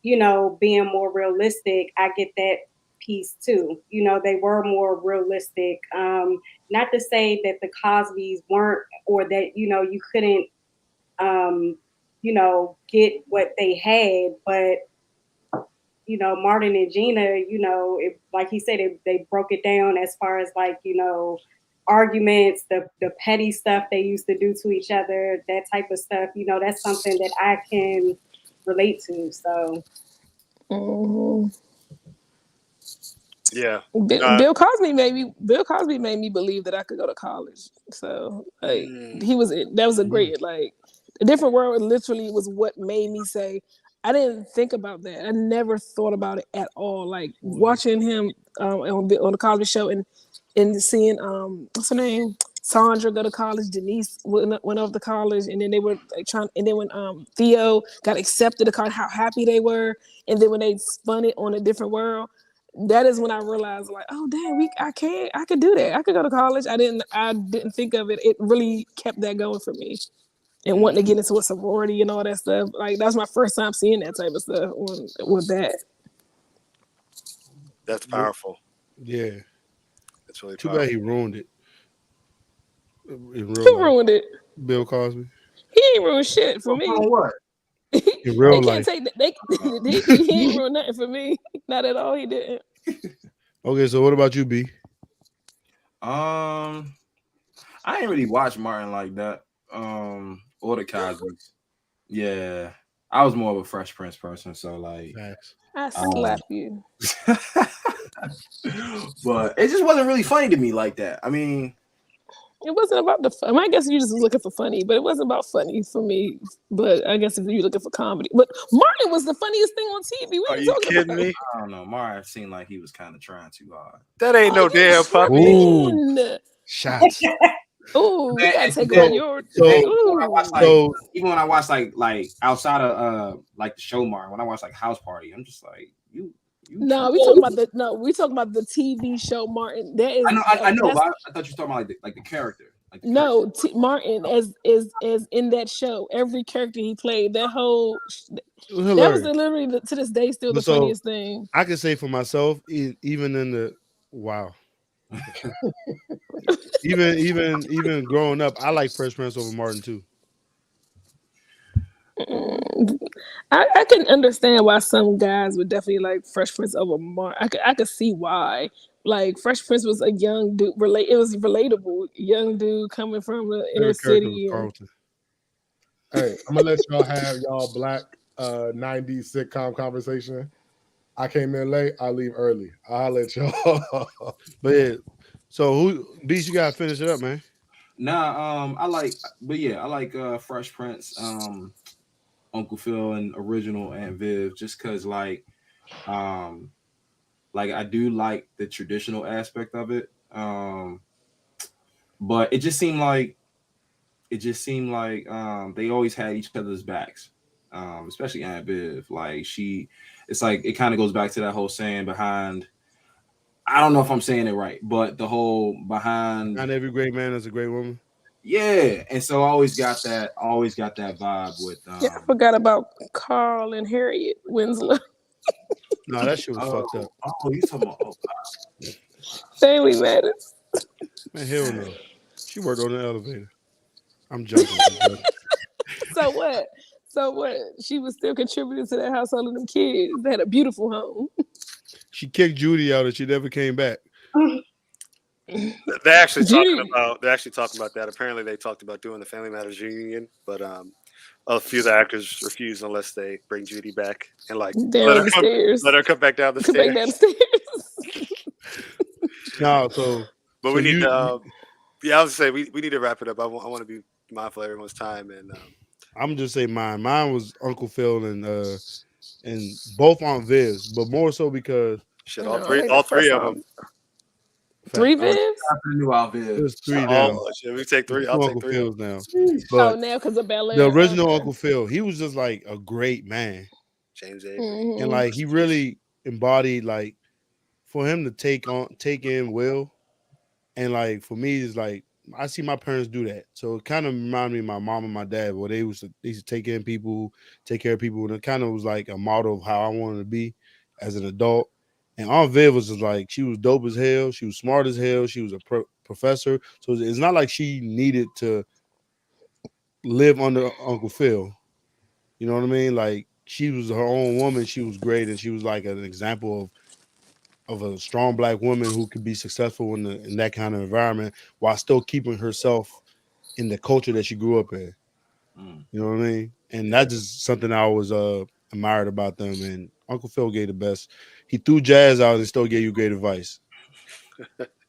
being more realistic, I get that piece too. They were more realistic. Not to say that the Cosbys weren't, or that, you couldn't, get what they had, but Martin and Gina, like he said, they broke it down as far as like, arguments, the petty stuff they used to do to each other, that type of stuff, that's something that I can relate to. So yeah. Bill Cosby made me believe that I could go to college. So like that was a great, like, A Different World literally was what made me say, I didn't think about that. I never thought about it at all. Like watching him on the Cosby Show and seeing what's her name, Sandra go to college, Denise went off to college, and then they were like and then when Theo got accepted to college, how happy they were, and then when they spun it on A Different World, that is when I realized, like, oh damn, I could do that. I could go to college. I didn't think of it. It really kept that going for me. And wanting to get into a sorority and all that stuff. Like, that was my first time seeing that type of stuff with that. That's powerful. Yeah. That's really too powerful. bad he ruined it. Who ruined it? Bill Cosby. He ain't ruined shit for me. What? In real life. He ain't ruined nothing for me. Not at all. He didn't. Okay, so what about you, B? I ain't really watch Martin like that. Or the Cosby's. Yeah, I was more of a Fresh Prince person, so like I slap you. But it just wasn't really funny to me like that. I mean, It wasn't about the fun. I guess you just was looking for funny, but it wasn't about funny for me. But I guess if you're looking for comedy, but Martin was the funniest thing on TV. What Are are you you talking kidding about? me? I don't know. Mara seemed like he was kind of trying too hard. That ain't Oh, no you damn puppy. Ooh, tripping? shots. Oh, we gotta And take then, on So, your. and then so, when I watch Ooh. like so even when I watch like outside of like the show Mara, when I watch like House Party, I'm just like you No, too we talking old. about the no. We talking about the TV show Martin. That I is know I know, that's but I thought you were talking about like the character, like the character. no Martin as in that show. Every character he played, that whole it was that was hilarious. literally to this day still the But so funniest thing. I can say for myself, even in the wow, even growing up, I like Fresh Prince over Martin too. Mm, I can understand why some guys would definitely like Fresh Prince over Martin. I could see why. Like Fresh Prince was a young dude, it was relatable. Young dude coming from the inner Favorite character was city, and Carlton. Hey, I'm gonna let y'all have y'all black 90s sitcom conversation. I came in late, I leave early. I'll let y'all. But yeah, so who Beast, you gotta finish it up, man. Nah, I like, but yeah, I like Fresh Prince, Uncle Phil, and Original and Viv, just cause um like I do like the traditional aspect of it, but it just seemed like they always had each other's backs, especially Aunt Viv. It's like it kind of goes back to that whole saying behind. I don't know if I'm saying it right, but the whole behind, Not every great man is a great woman. yeah. And so I always got that vibe with yeah, I forgot about Carl and Harriet Winslow. No, that shit was oh fucked up. you talking about Family Matters. Man, hell no. She worked on the elevator. I'm joking. I'm joking. So what? So what? She was still contributing to that household and them kids. They had a beautiful home. She kicked Judy out and she never came back. They're actually talking Judy, about that. Apparently, they talked about doing the Family Matters reunion, but a few of the actors refused unless they bring Judy back and like down the stairs. let her come back down the Come back stairs. down the stairs. No, so But so we need you to. Yeah, I was gonna say we need to wrap it up. I want to be mindful of everyone's time and I'm just say mine. Mine was Uncle Phil and both on Viz, but more so because shit. No, I think the All three first of them. one. Three facts. Vivs? after the new Out It Viv. was three All now. should we take There's three? I'll two take Uncle three of them. Phils now. Oh, But now because of Bel the Air. original Okay. Uncle Phil, he was just like a great man. James Avery. And Hmm. like he really embodied like for him to take in Will and like for me it's like I see my parents do that. So it kind of reminded me of my mom and my dad where they used to take in people, take care of people, and it kind of was like a model of how I wanted to be as an adult. And Aunt Viv was just like she was dope as hell, she was smart as hell, she was a professor. So it's not like she needed to live under Uncle Phil. You know what I mean? Like she was her own woman, she was great, and she was like an example of a strong black woman who could be successful in that kind of environment while still keeping herself in the culture that she grew up in. Mm. You know what I mean? And that's just something I always admired about them. And Uncle Phil gave the best. He threw jazz out and still gave you great advice.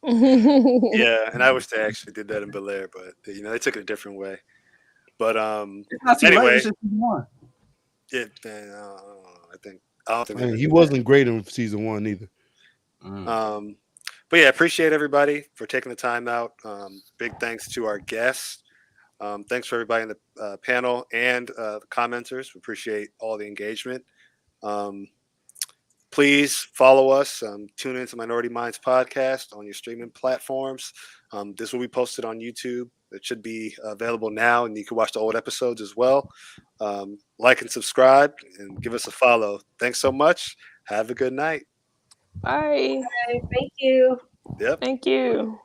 Yeah, and I wish they actually did that in Bel Air, but they took it a different way. But It's not too late. anyway, It's just one. man, I don't think they're And gonna he do that. wasn't great in season one either. Mm. But yeah, appreciate everybody for taking the time out. Big thanks to our guests. Thanks for everybody in the panel and the commenters. We appreciate all the engagement. Um, please follow us. Tune into Minority Minds podcast on your streaming platforms. This will be posted on YouTube. It should be available now, and you can watch the old episodes as well. Like and subscribe, and give us a follow. Thanks so much. Have a good night. Bye. Thank you. Yep. Thank you.